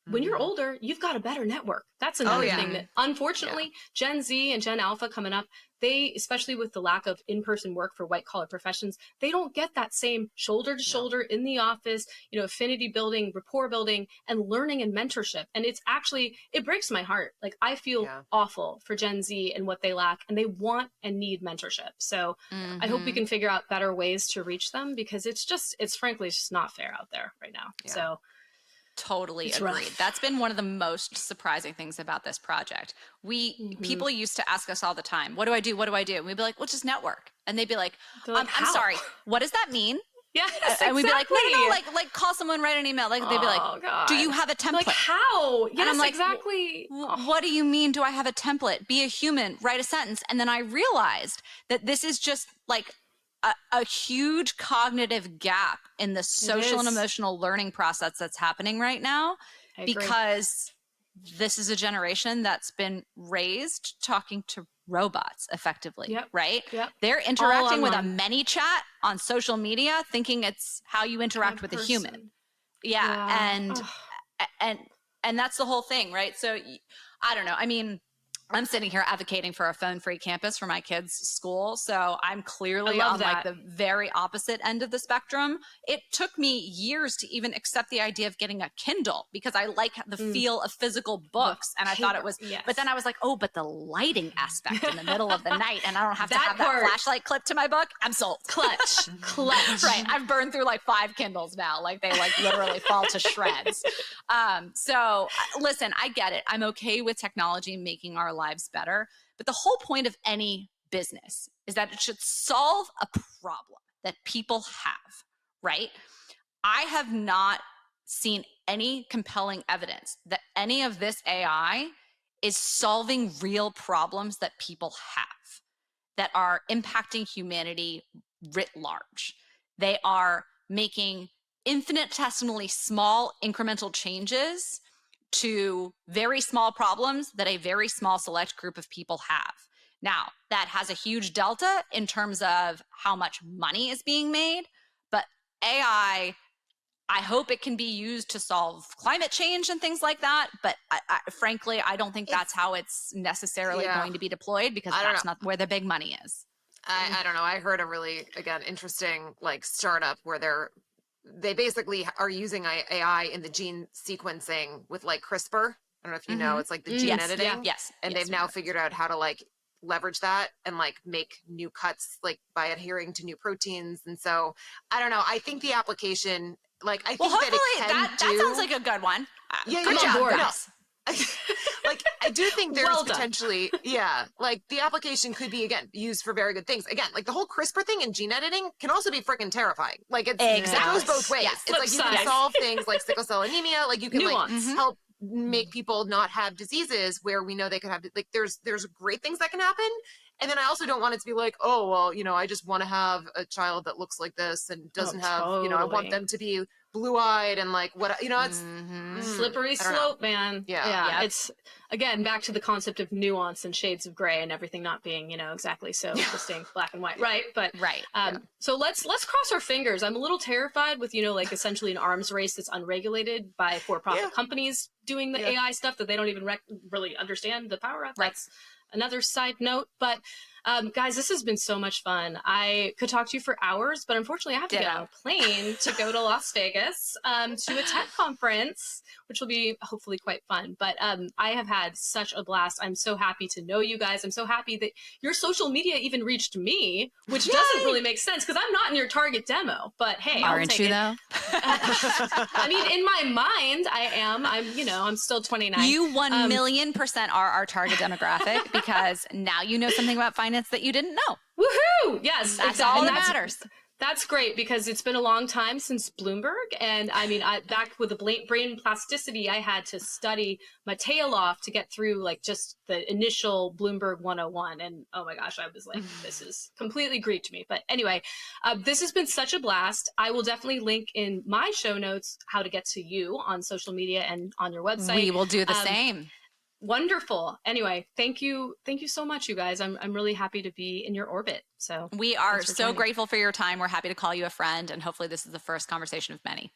when you're older, you've got a better network. That's another thing that, unfortunately, Gen Z and Gen Alpha coming up, they, especially with the lack of in-person work for white collar professions, they don't get that same shoulder to shoulder in the office, you know, affinity building, rapport building, and learning and mentorship. And it's actually, it breaks my heart. Like, I feel awful for Gen Z and what they lack, and they want and need mentorship. So I hope we can figure out better ways to reach them, because it's frankly, it's just not fair out there right now. So totally it's agreed. rough. That's been one of the most surprising things about this project. People used to ask us all the time, what do I do? What do I do? And we'd be like, well, just network. And they'd be like, like, I'm how? sorry, what does that mean? Yes, And we'd be like, no, exactly. like call someone, write an email. Like, they'd be like, God. do you have a template? Like, how? Yes, and I'm like, exactly. What do you mean, do I have a template? Be a human, write a sentence. And then I realized that this is just like a huge cognitive gap in the social and emotional learning process that's happening right now, because this is a generation that's been raised talking to robots effectively, right? They're interacting with a many chat on social media, thinking it's how you interact with a human. And that's the whole thing, right? So I don't know. I mean, I'm sitting here advocating for a phone-free campus for my kids' school. So I'm clearly on like the very opposite end of the spectrum. It took me years to even accept the idea of getting a Kindle, because I like the feel of physical books. And I thought it was, but then I was like, oh, but the lighting aspect in the middle of the night, and I don't have to have that flashlight clipped to my book. I'm sold. Clutch. Right. I've burned through like 5 Kindles now. Like, they like literally fall to shreds. So listen, I get it. I'm okay with technology making our lives better. But the whole point of any business is that it should solve a problem that people have, right? I have not seen any compelling evidence that any of this AI is solving real problems that people have that are impacting humanity writ large. They are making infinitesimally small incremental changes to very small problems that a very small select group of people have. Now, that has a huge delta in terms of how much money is being made, but AI, I hope it can be used to solve climate change and things like that. But frankly, I don't think that's how it's necessarily going to be deployed, because that's not where the big money is. I don't know. I heard a really, again, interesting like startup where they basically are using AI in the gene sequencing with like CRISPR. I don't know if you know, it's like the gene editing. And they've now figured out how to like leverage that and like make new cuts like by adhering to new proteins. And so I don't know. I think the application, like, I think that it can that sounds like a good one. Good job, guys. Like, I do think there's potentially, like the application could be, again, used for very good things. Again, like the whole CRISPR thing and gene editing can also be freaking terrifying. Like, it goes both ways. It's like you can solve things like sickle cell anemia, like you can like help make people not have diseases where we know they could have, like there's great things that can happen. And then I also don't want it to be like, oh, well, you know, I just want to have a child that looks like this and doesn't have, you know, I want them to be blue-eyed and like what, you know, it's slippery slope, man. Yeah. It's, again, back to the concept of nuance and shades of gray and everything not being, you know, exactly so distinct, black and white. Right. But so let's cross our fingers. I'm a little terrified with, you know, like essentially an arms race that's unregulated by for-profit companies doing the AI stuff that they don't even really understand the power of. That's another side note. But guys, this has been so much fun. I could talk to you for hours, but unfortunately I have to get on a plane to go to Las Vegas to a tech conference, which will be hopefully quite fun. But I have had such a blast. I'm so happy to know you guys. I'm so happy that your social media even reached me, which doesn't really make sense because I'm not in your target demo. But hey, aren't you though? I mean, in my mind, I am. I'm still 29. You 1,000,000% are our target demographic, because now you know something about finance that you didn't know. Woohoo! Yes, that's all that matters. That's great, because it's been a long time since Bloomberg. And I mean, back with the brain plasticity, I had to study my tail off to get through like just the initial Bloomberg 101. And oh my gosh, I was like, this is completely Greek to me. But anyway, this has been such a blast. I will definitely link in my show notes how to get to you on social media and on your website. We will do the same. Wonderful. Anyway, thank you so much, you guys. I'm really happy to be in your orbit. So we are so grateful for your time. We're happy to call you a friend, and hopefully this is the first conversation of many.